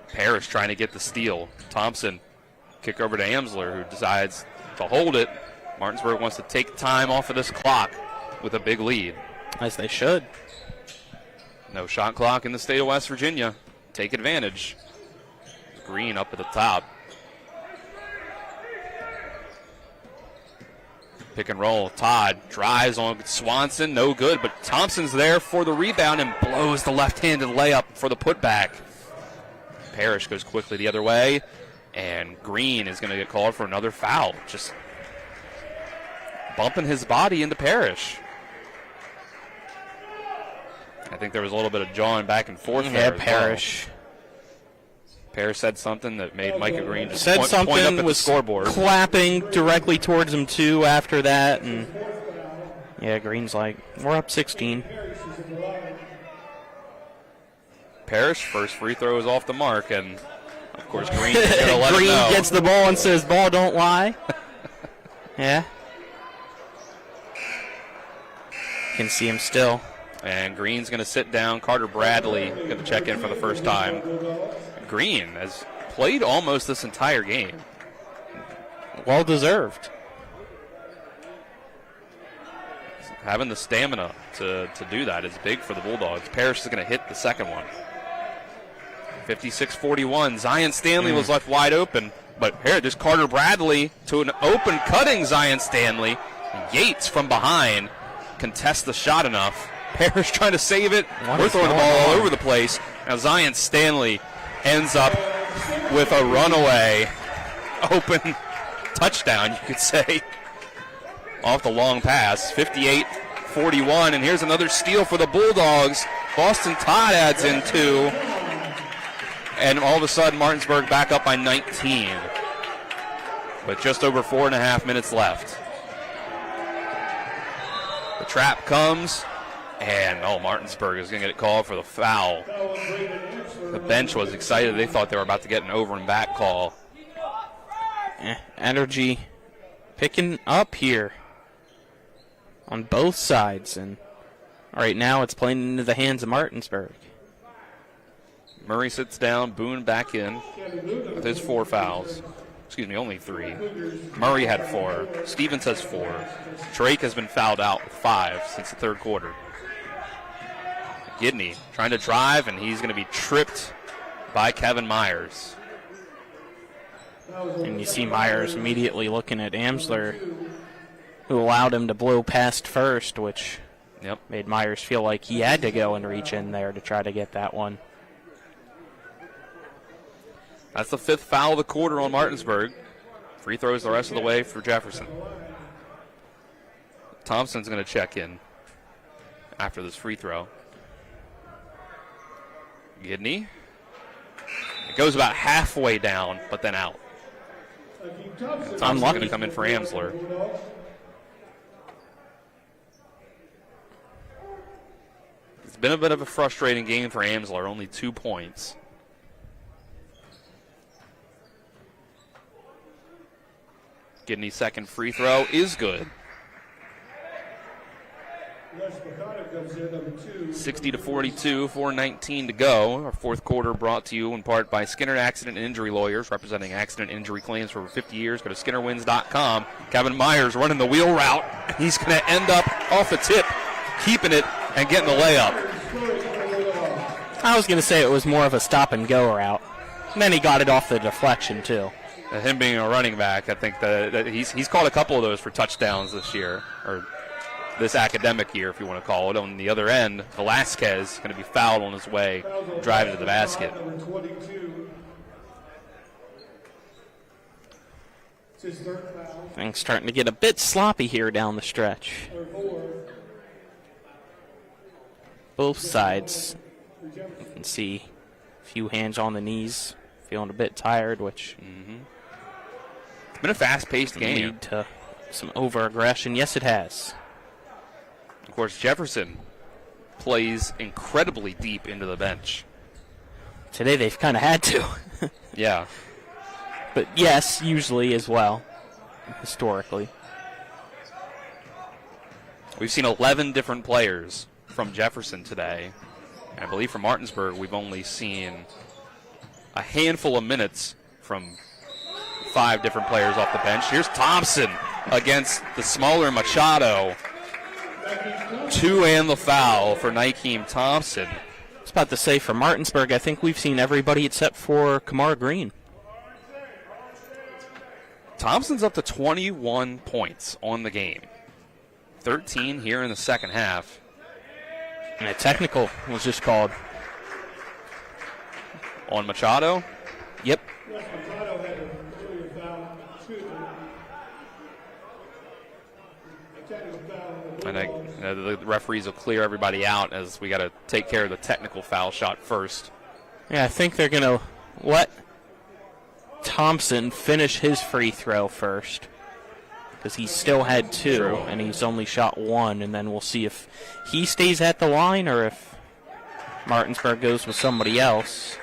Parrish trying to get the steal. Thompson, kick over to Amsler, who decides to hold it. Martinsburg wants to take time off of this clock with a big lead. As they should. No shot clock in the state of West Virginia. Take advantage. Green up at the top. Pick and roll. Todd drives on Swanson. No good, but Thompson's there for the rebound and blows the left-handed layup for the putback. Parrish goes quickly the other way, and Green is going to get called for another foul. Just bumping his body into Parrish. I think there was a little bit of jawing back and forth there. Yeah, Parrish. Well. Parrish said something that made Micah Green just point up at the was scoreboard. Clapping directly towards him, too, after that. And yeah, Green's like, we're up 16. Parrish, first free throw is off the mark, and of course Green is going to let Green him know. gets the ball and says, ball don't lie. Yeah. Can see him still. And Green's going to sit down. Carter Bradley going to check in for the first time. Green has played almost this entire game. Well deserved. Having the stamina to do that is big for the Bulldogs. Parrish is going to hit the second one. 56-41. Zion Stanley was left wide open. But here, just Carter Bradley to an open cutting Zion Stanley. Yates from behind contests the shot enough. Parrish trying to save it. We're throwing the ball all over the place. Now Zion Stanley ends up with a runaway open touchdown, you could say, off the long pass. 58-41, and here's another steal for the Bulldogs. Boston Todd adds in 2, and all of a sudden Martinsburg back up by 19 with just over 4.5 minutes left. The trap comes, and Martinsburg is going to get called for the foul. The bench was excited. They thought they were about to get an over and back call. Energy picking up here on both sides, and Right now it's playing into the hands of Martinsburg. Murray sits down, Boone back in with his 4 fouls. Excuse me, only 3. Murray had 4. Stevens has 4. Drake has been fouled out with 5 since the third quarter. Gidney trying to drive, and he's going to be tripped by Kevin Myers. And you see Myers immediately looking at Amsler, who allowed him to blow past first, which made Myers feel like he had to go and reach in there to try to get that one. That's the 5th foul of the quarter on Martinsburg. Free throws the rest of the way for Jefferson. Thompson's going to check in after this free throw. Gidney. It goes about halfway down, but then out. Thompson's going to come in for Amsler. It's been a bit of a frustrating game for Amsler, only 2 points. Gidney's second free throw is good. 60-42, 4:19 to go. Our fourth quarter brought to you in part by Skinner Accident and Injury Lawyers, representing accident and injury claims for over 50 years. Go to SkinnerWins.com. Kevin Myers running the wheel route. He's going to end up off the tip, keeping it and getting the layup. I was going to say it was more of a stop-and-go route. And then he got it off the deflection, too. Him being a running back, I think that he's caught a couple of those for touchdowns this year, or this academic year, if you want to call it. On the other end, Velasquez is going to be fouled on his way, driving to the basket. Things starting to get a bit sloppy here down the stretch. Both sides. You can see a few hands on the knees, feeling a bit tired, which it's been a fast-paced game. Lead to some over-aggression. Yes, it has. Of course, Jefferson plays incredibly deep into the bench. Today they've kind of had to. Yeah. But yes, usually as well, historically. We've seen 11 different players from Jefferson today. And I believe from Martinsburg, we've only seen a handful of minutes from 5 different players off the bench. Here's Thompson against the smaller Machado. 2 and the foul for Nykeem Thompson. I was about to say, for Martinsburg, I think we've seen everybody except for Kamar Green. Thompson's up to 21 points on the game. 13 here in the second half. And a technical was just called. On Machado? Yep. And the referees will clear everybody out as we got to take care of the technical foul shot first. Yeah, I think they're going to let Thompson finish his free throw first, because he still had 2, and he's only shot 1, and then we'll see if he stays at the line or if Martinsburg goes with somebody else.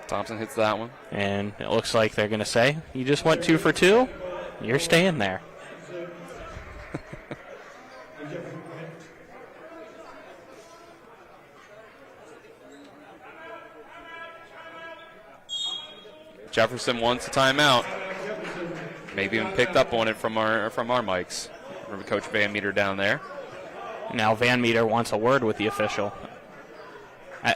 Thompson hits that one. And it looks like they're going to say, you just went 2 for 2? You're staying there. Jefferson wants a timeout. Maybe even picked up on it from our mics. Remember Coach Van Meter down there. Now Van Meter wants a word with the official.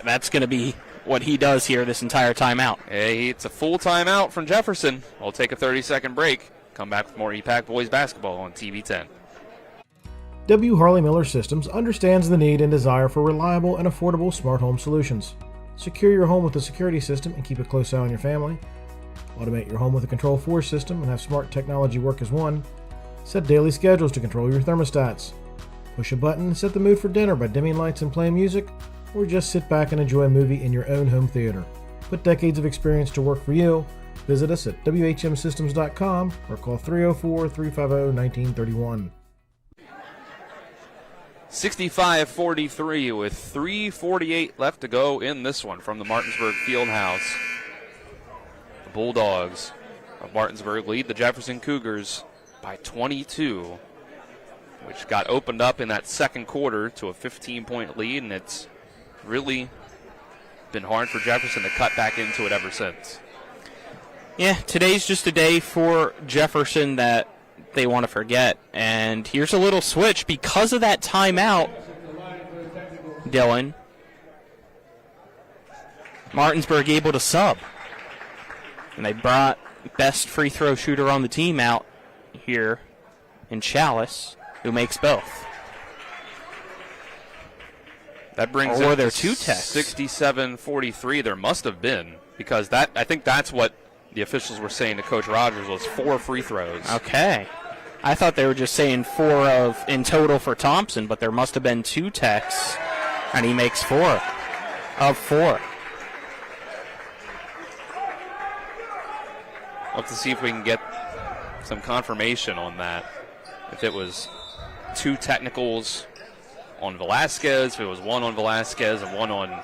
That's going to be what he does here this entire timeout. Hey, it's a full timeout from Jefferson. We'll take a 30-second break. Come back with more EPAC Boys Basketball on TV 10. W. Harley Miller Systems understands the need and desire for reliable and affordable smart home solutions. Secure your home with a security system and keep a close eye on your family. Automate your home with a Control4 system and have smart technology work as one. Set daily schedules to control your thermostats. Push a button and set the mood for dinner by dimming lights and playing music, or just sit back and enjoy a movie in your own home theater. Put decades of experience to work for you. Visit us at WHMsystems.com or call 304-350-1931. 65-43 with 3:48 left to go in this one from the Martinsburg Fieldhouse. The Bulldogs of Martinsburg lead the Jefferson Cougars by 22. which got opened up in that second quarter to a 15-point lead, and it's really been hard for Jefferson to cut back into it ever since. Yeah, today's just a day for Jefferson that they want to forget. And here's a little switch because of that timeout, Dylan. Martinsburg able to sub. And they brought best free throw shooter on the team out here in Chalice, who makes both. That brings or it their to two techs. 67-43. There must have been, because I think that's what the officials were saying to Coach Rogers was 4 free throws. Okay. I thought they were just saying 4 in total for Thompson, but there must have been 2 techs, and he makes 4 of 4. We'll have to see if we can get some confirmation on that. If it was 2 technicals on Velasquez, if it was 1 on Velasquez and 1 on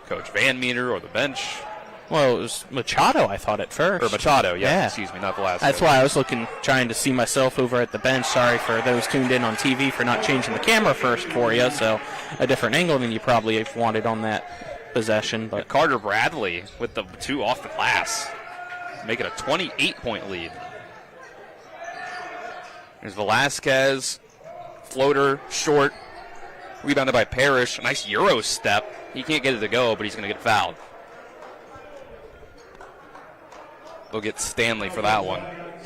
Coach Van Meter or the bench. Well, it was Machado, I thought, at first. Or Machado, yeah. Excuse me, not Velasquez. That's why I was trying to see myself over at the bench. Sorry for those tuned in on TV for not changing the camera first for you, so a different angle than you probably wanted on that possession. But Carter Bradley with the 2 off the glass, make it a 28-point lead. There's Velasquez, floater, short, rebounded by Parrish. A nice Euro step. He can't get it to go, but he's going to get fouled. They'll get Stanley for that one.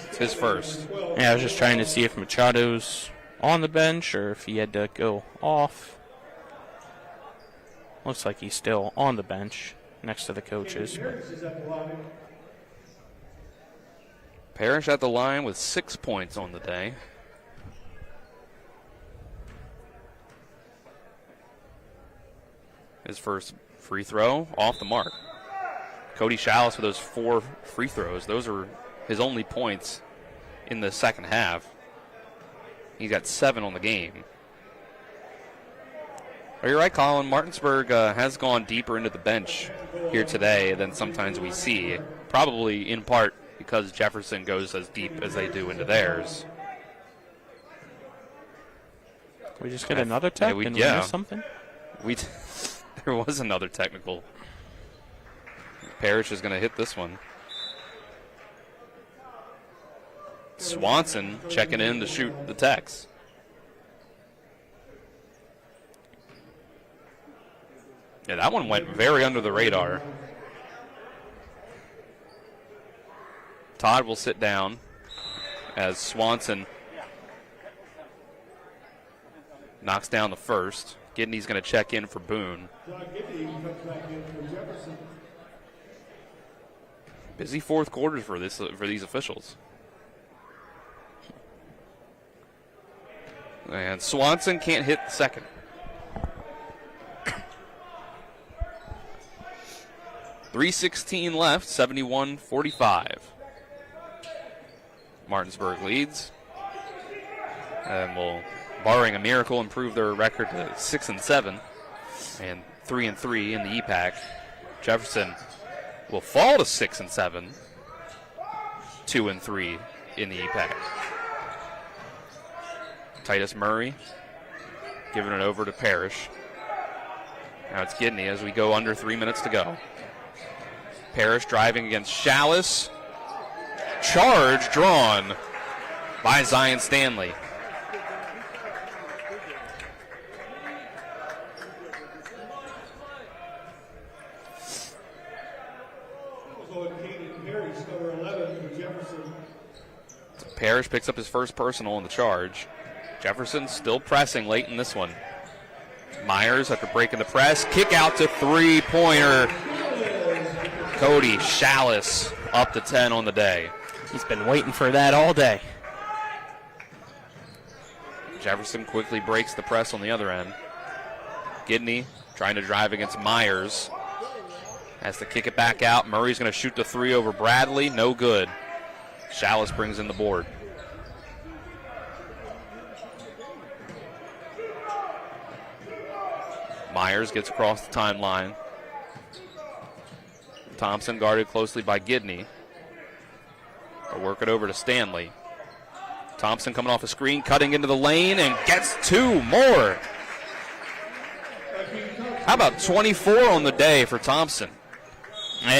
It's his first. Yeah, I was just trying to see if Machado's on the bench or if he had to go off. Looks like he's still on the bench next to the coaches. Parrish at the line with 6 points on the day. His first free throw off the mark. Cody Chalice with those 4 free throws. Those are his only points in the second half. He's got 7 on the game. Are you right, Colin? Martinsburg has gone deeper into the bench here today than sometimes we see. Probably in part because Jefferson goes as deep as they do into theirs. We just get another tech and we miss something? There was another technical. Parrish is going to hit this one. Swanson checking in to shoot the techs. Yeah, that one went very under the radar. Todd will sit down as Swanson knocks down the first. Gidney's going to check in for Boone. Busy fourth quarters for these officials. And Swanson can't hit the second. .316 left, 71-45. Martinsburg leads. And will, barring a miracle, improve their record to 6-7 and 3-3 in the EPAC. Jefferson will fall to 6-7, 2-3 in the EPAC. Titus Murray giving it over to Parrish. Now it's Gidney as we go under 3 minutes to go. Parrish driving against Chalice. Charge drawn by Zion Stanley. Parrish picks up his first personal in the charge. Jefferson still pressing late in this one. Myers after breaking the press. Kick out to three-pointer. Cody Chalice up to 10 on the day. He's been waiting for that all day. Jefferson quickly breaks the press on the other end. Gidney trying to drive against Myers. Has to kick it back out. Murray's going to shoot the 3 over Bradley. No good. Chalice brings in the board. Myers gets across the timeline. Thompson guarded closely by Gidney. They'll work it over to Stanley. Thompson coming off a screen, cutting into the lane, and gets 2 more. How about 24 on the day for Thompson?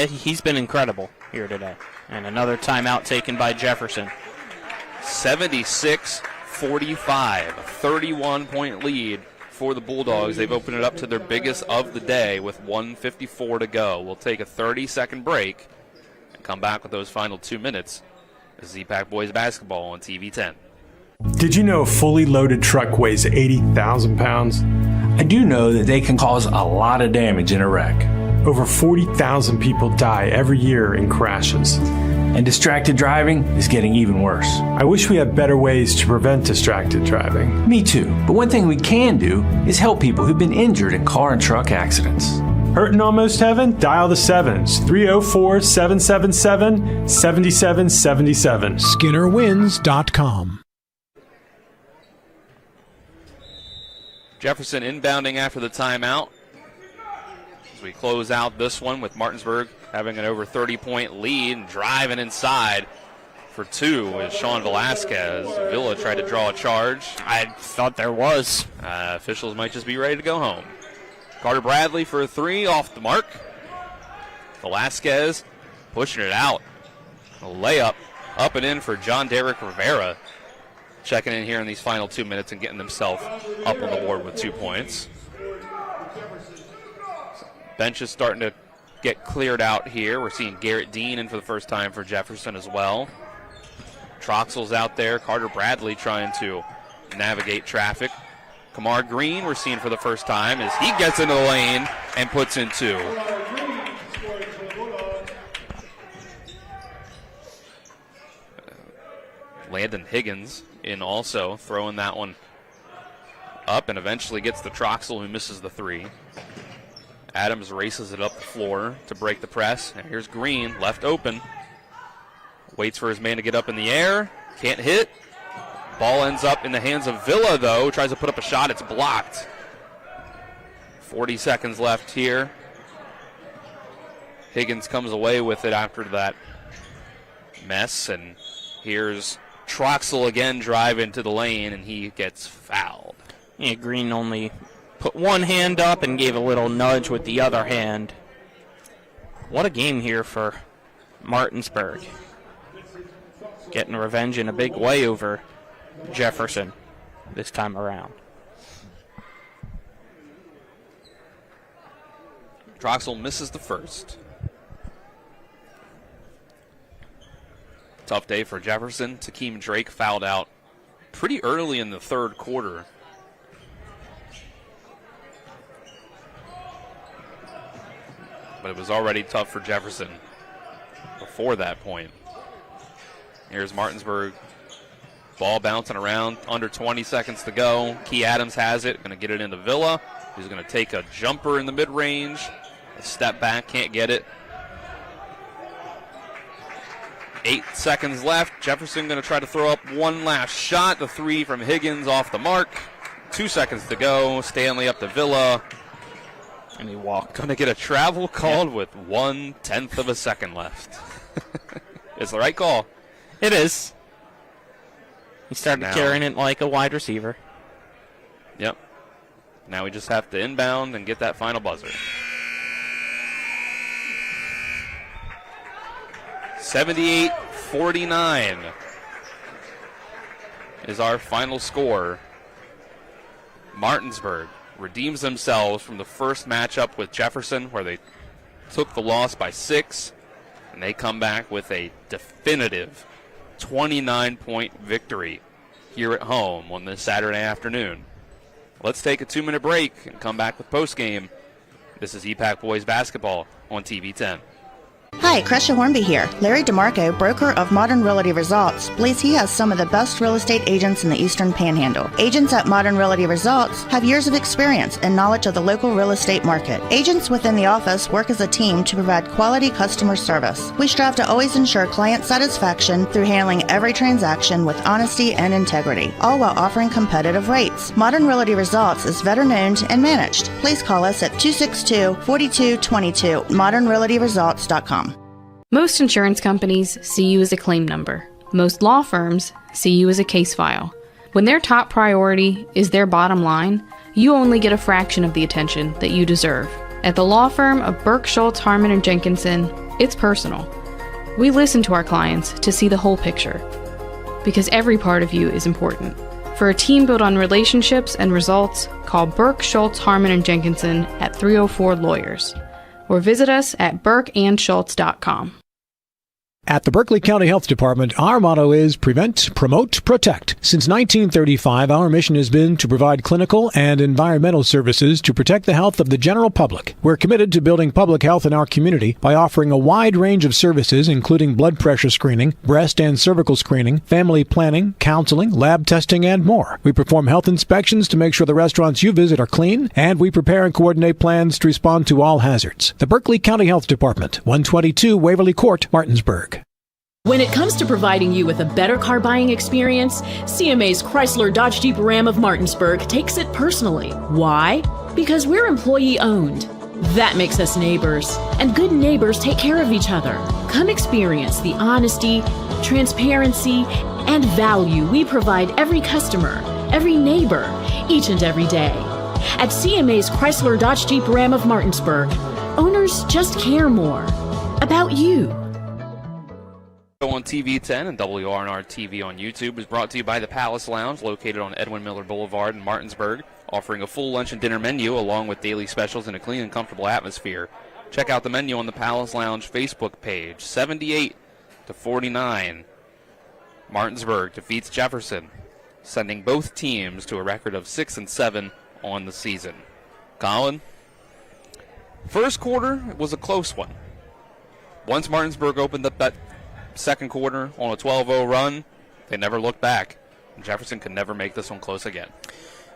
He's been incredible here today. And another timeout taken by Jefferson. 76-45, 31-point lead for the Bulldogs. They've opened it up to their biggest of the day with 1:54 to go. We'll take a 30-second break and come back with those final 2 minutes. This is EPAC Boys Basketball on TV 10. Did you know a fully loaded truck weighs 80,000 pounds? I do know that they can cause a lot of damage in a wreck. Over 40,000 people die every year in crashes. And distracted driving is getting even worse. I wish we had better ways to prevent distracted driving. Me too. But one thing we can do is help people who've been injured in car and truck accidents. Hurting almost heaven? Dial the 7s. 304-777-7777. SkinnerWins.com. Jefferson inbounding after the timeout. As we close out this one with Martinsburg having an over 30-point lead and driving inside for 2 with Sean Velasquez. Villa tried to draw a charge. I thought there was. Officials might just be ready to go home. Carter Bradley for a 3 off the mark. Velasquez pushing it out. A layup up and in for John Derek Rivera. Checking in here in these final 2 minutes and getting himself up on the board with 2 points. Bench is starting to get cleared out here. We're seeing Garrett Dean in for the first time for Jefferson as well. Troxell's out there. Carter Bradley trying to navigate traffic. Kamar Green we're seeing for the first time as he gets into the lane and puts in 2. Landon Higgins in also, throwing that one up and eventually gets to Troxell, who misses the 3. Adams races it up the floor to break the press. And here's Green, left open. Waits for his man to get up in the air. Can't hit. Ball ends up in the hands of Villa, though. Tries to put up a shot. It's blocked. 40 seconds left here. Higgins comes away with it after that mess. And here's Troxell again drive into the lane, and he gets fouled. Yeah, Green only put one hand up and gave a little nudge with the other hand. What a game here for Martinsburg. Getting revenge in a big way over Jefferson this time around. Troxell misses the first. Tough day for Jefferson. Takeem Drake fouled out pretty early in the third quarter. But it was already tough for Jefferson before that point. Here's Martinsburg. Ball bouncing around, under 20 seconds to go. Key Adams has it, going to get it into Villa. He's going to take a jumper in the mid-range. A step back, can't get it. 8 seconds left. Jefferson going to try to throw up one last shot. The 3 from Higgins off the mark. 2 seconds to go. Stanley up to Villa. And he walked. Going to get a travel called with 1/10 of a second left. It's the right call. It is. He started carrying it like a wide receiver. Yep. Now we just have to inbound and get that final buzzer. 78-49 is our final score. Martinsburg redeems themselves from the first matchup with Jefferson, where they took the loss by 6, and they come back with a definitive 29-point victory here at home on this Saturday afternoon. Let's take a 2-minute break and come back with Postgame. This is EPAC Boys Basketball on TV 10. Hi, Crescia Hornby here. Larry DeMarco, broker of Modern Realty Results, believes he has some of the best real estate agents in the Eastern Panhandle. Agents at Modern Realty Results have years of experience and knowledge of the local real estate market. Agents within the office work as a team to provide quality customer service. We strive to always ensure client satisfaction through handling every transaction with honesty and integrity, all while offering competitive rates. Modern Realty Results is veteran-owned and managed. Please call us at 262-4222, modernrealtyresults.com. Most insurance companies see you as a claim number. Most law firms see you as a case file. When their top priority is their bottom line, you only get a fraction of the attention that you deserve. At the law firm of Burke, Schultz, Harmon, and Jenkinson, it's personal. We listen to our clients to see the whole picture, because every part of you is important. For a team built on relationships and results, call Burke, Schultz, Harmon, and Jenkinson at 304 Lawyers, or visit us at burkeandschultz.com. At the Berkeley County Health Department, our motto is prevent, promote, protect. Since 1935, our mission has been to provide clinical and environmental services to protect the health of the general public. We're committed to building public health in our community by offering a wide range of services, including blood pressure screening, breast and cervical screening, family planning, counseling, lab testing, and more. We perform health inspections to make sure the restaurants you visit are clean, and we prepare and coordinate plans to respond to all hazards. The Berkeley County Health Department, 122 Waverly Court, Martinsburg. When it comes to providing you with a better car buying experience, CMA's Chrysler Dodge Jeep Ram of Martinsburg takes it personally. Why? Because we're employee owned. That makes us neighbors, and good neighbors take care of each other. Come experience the honesty, transparency, and value we provide every customer, every neighbor, each and every day. At CMA's Chrysler Dodge Jeep Ram of Martinsburg, owners just care more about you. On TV 10 and WRNR TV on YouTube is brought to you by the Palace Lounge, located on Edwin Miller Boulevard in Martinsburg, offering a full lunch and dinner menu along with daily specials in a clean and comfortable atmosphere. Check out the menu on the Palace Lounge Facebook page. 78-49. Martinsburg defeats Jefferson, sending both teams to a record of 6-7 on the season. Colin, first quarter was a close one. Once Martinsburg opened up that second quarter on a 12-0 run, they never looked back. Jefferson could never make this one close again.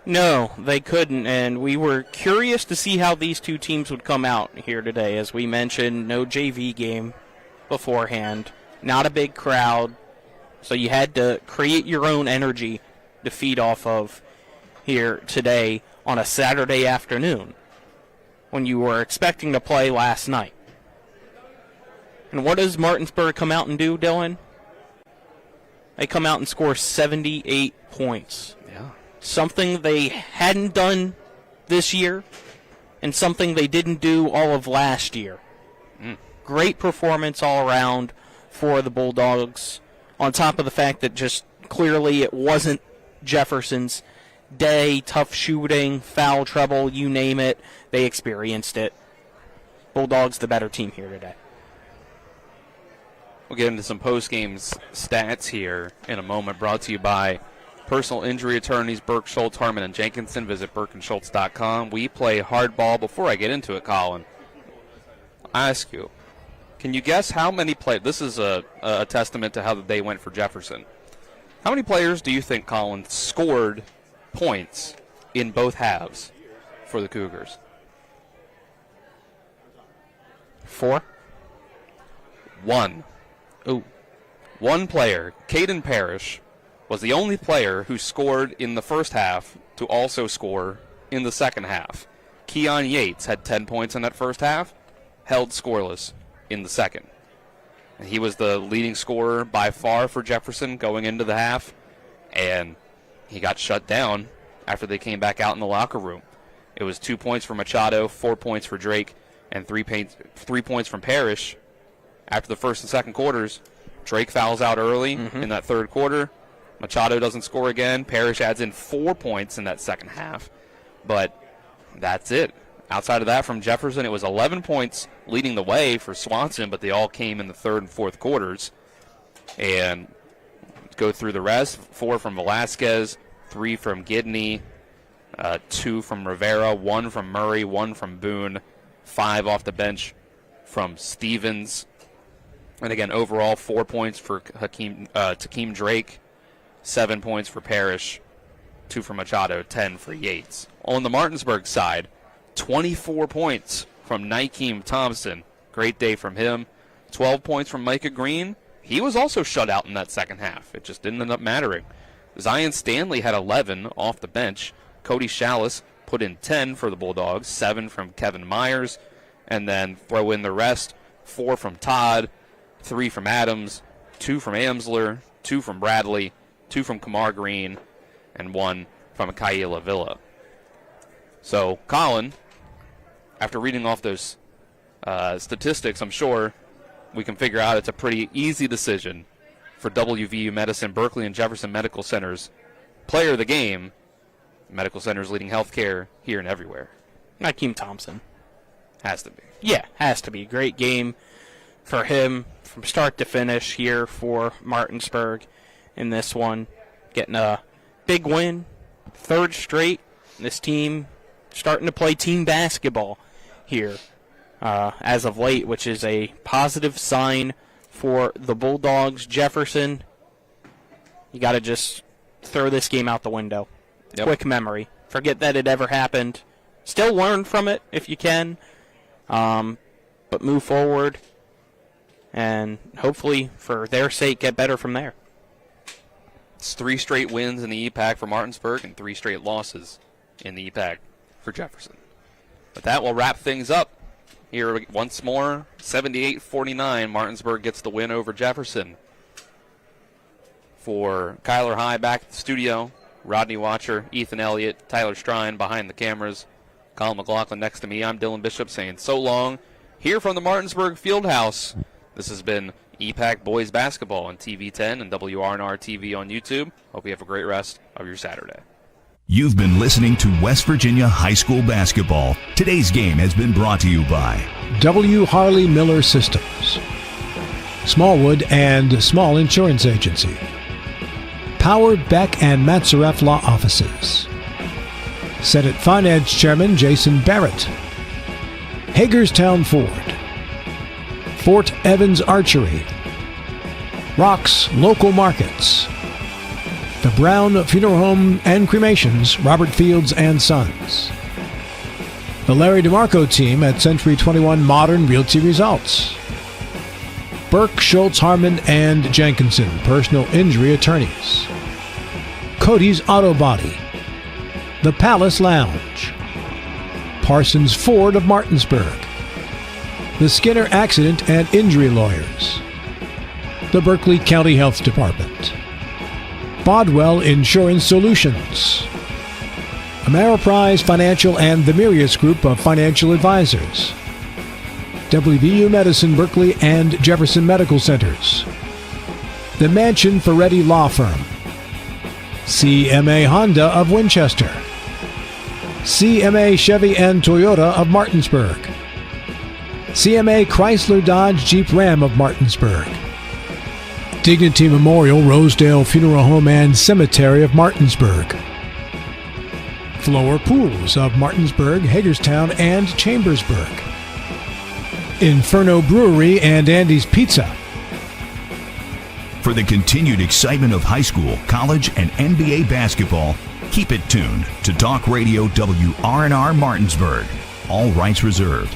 No, they couldn't, and we were curious to see how these two teams would come out here today. As we mentioned, no JV game beforehand, not a big crowd, so you had to create your own energy to feed off of here today on a Saturday afternoon when you were expecting to play last night. And what does Martinsburg come out and do, Dylan? They come out and score 78 points. Yeah. Something they hadn't done this year and something they didn't do all of last year. Great performance all around for the Bulldogs, on top of the fact that just clearly it wasn't Jefferson's day. Tough shooting, foul trouble, you name it, they experienced it. Bulldogs the better team here today. We'll get into some post-game stats here in a moment, brought to you by personal injury attorneys Burke, Schultz, Harmon, and Jenkinson. Visit burkeandschultz.com. We play hardball. Before I get into it, Colin, I ask you, can you guess how many players? This is a testament to how the day went for Jefferson. How many players do you think, Colin, scored points in both halves for the Cougars? 4? 1. Ooh. One player, Caden Parrish, was the only player who scored in the first half to also score in the second half. Keon Yates had 10 points in that first half, held scoreless in the second. And he was the leading scorer by far for Jefferson going into the half, and he got shut down after they came back out in the locker room. It was 2 points for Machado, 4 points for Drake, and 3 points from Parrish. After the first and second quarters, Drake fouls out early in that third quarter. Machado doesn't score again. Parrish adds in 4 points in that second half. But that's it. Outside of that, from Jefferson, it was 11 points leading the way for Swanson, but they all came in the third and fourth quarters. And go through the rest. 4 from Velasquez, 3 from Gidney, 2 from Rivera, 1 from Murray, 1 from Boone, 5 off the bench from Stevens. And again, overall, 4 points for Takeem Drake, 7 points for Parrish, 2 for Machado, 10 for Yates. On the Martinsburg side, 24 points from Nykeem Thompson. Great day from him. 12 points from Micah Green. He was also shut out in that second half. It just didn't end up mattering. Zion Stanley had 11 off the bench. Cody Chalice put in 10 for the Bulldogs, 7 from Kevin Myers, and then throw in the rest, 4 from Todd, 3 from Adams, 2 from Amsler, 2 from Bradley, 2 from Kamar Green, and 1 from Kaila Villa. So, Colin, after reading off those statistics, I'm sure we can figure out it's a pretty easy decision for WVU Medicine, Berkeley, and Jefferson Medical Centers. Player of the game, medical centers leading healthcare here and everywhere. Nakeem Thompson. Has to be. Yeah, has to be. Great game for him from start to finish here for Martinsburg in this one. Getting a big win, 3rd straight. This team starting to play team basketball here as of late, which is a positive sign for the Bulldogs. Jefferson, you got to just throw this game out the window. Yep. Quick memory. Forget that it ever happened. Still learn from it if you can, but move forward and hopefully, for their sake, get better from there. It's 3 straight wins in the EPAC for Martinsburg and 3 straight losses in the EPAC for Jefferson. But that will wrap things up here once more. 78-49, Martinsburg gets the win over Jefferson. For Kyler High back at the studio, Rodney Watcher, Ethan Elliott, Tyler Strine behind the cameras, Colin McLaughlin next to me. I'm Dylan Bishop saying so long. Here from the Martinsburg Fieldhouse, this has been EPAC Boys Basketball on TV 10 and WRNR TV on YouTube. Hope you have a great rest of your Saturday. You've been listening to West Virginia High School Basketball. Today's game has been brought to you by W. Harley Miller Systems, Smallwood and Small Insurance Agency, Powered Beck and Matzaref Law Offices, Senate Finance Chairman Jason Barrett, Hagerstown Ford, Fort Evans Archery, Rocks Local Markets, the Brown Funeral Home and Cremations, Robert Fields and Sons, the Larry DeMarco team at Century 21 Modern Realty Results, Burke, Schultz, Harmon, and Jenkinson, personal injury attorneys, Cody's Auto Body, the Palace Lounge, Parsons Ford of Martinsburg, the Skinner Accident and Injury Lawyers, the Berkeley County Health Department, Bodwell Insurance Solutions, Ameriprise Financial and the Mirius Group of Financial Advisors, WVU Medicine, Berkeley, and Jefferson Medical Centers, the Mansion Ferretti Law Firm, CMA Honda of Winchester, CMA Chevy and Toyota of Martinsburg, CMA Chrysler Dodge Jeep Ram of Martinsburg, Dignity Memorial Rosedale Funeral Home and Cemetery of Martinsburg, Flower Pools of Martinsburg, Hagerstown, and Chambersburg, Inferno Brewery and Andy's Pizza. For the continued excitement of high school, college, and NBA basketball, keep it tuned to Talk Radio WRNR Martinsburg. All rights reserved.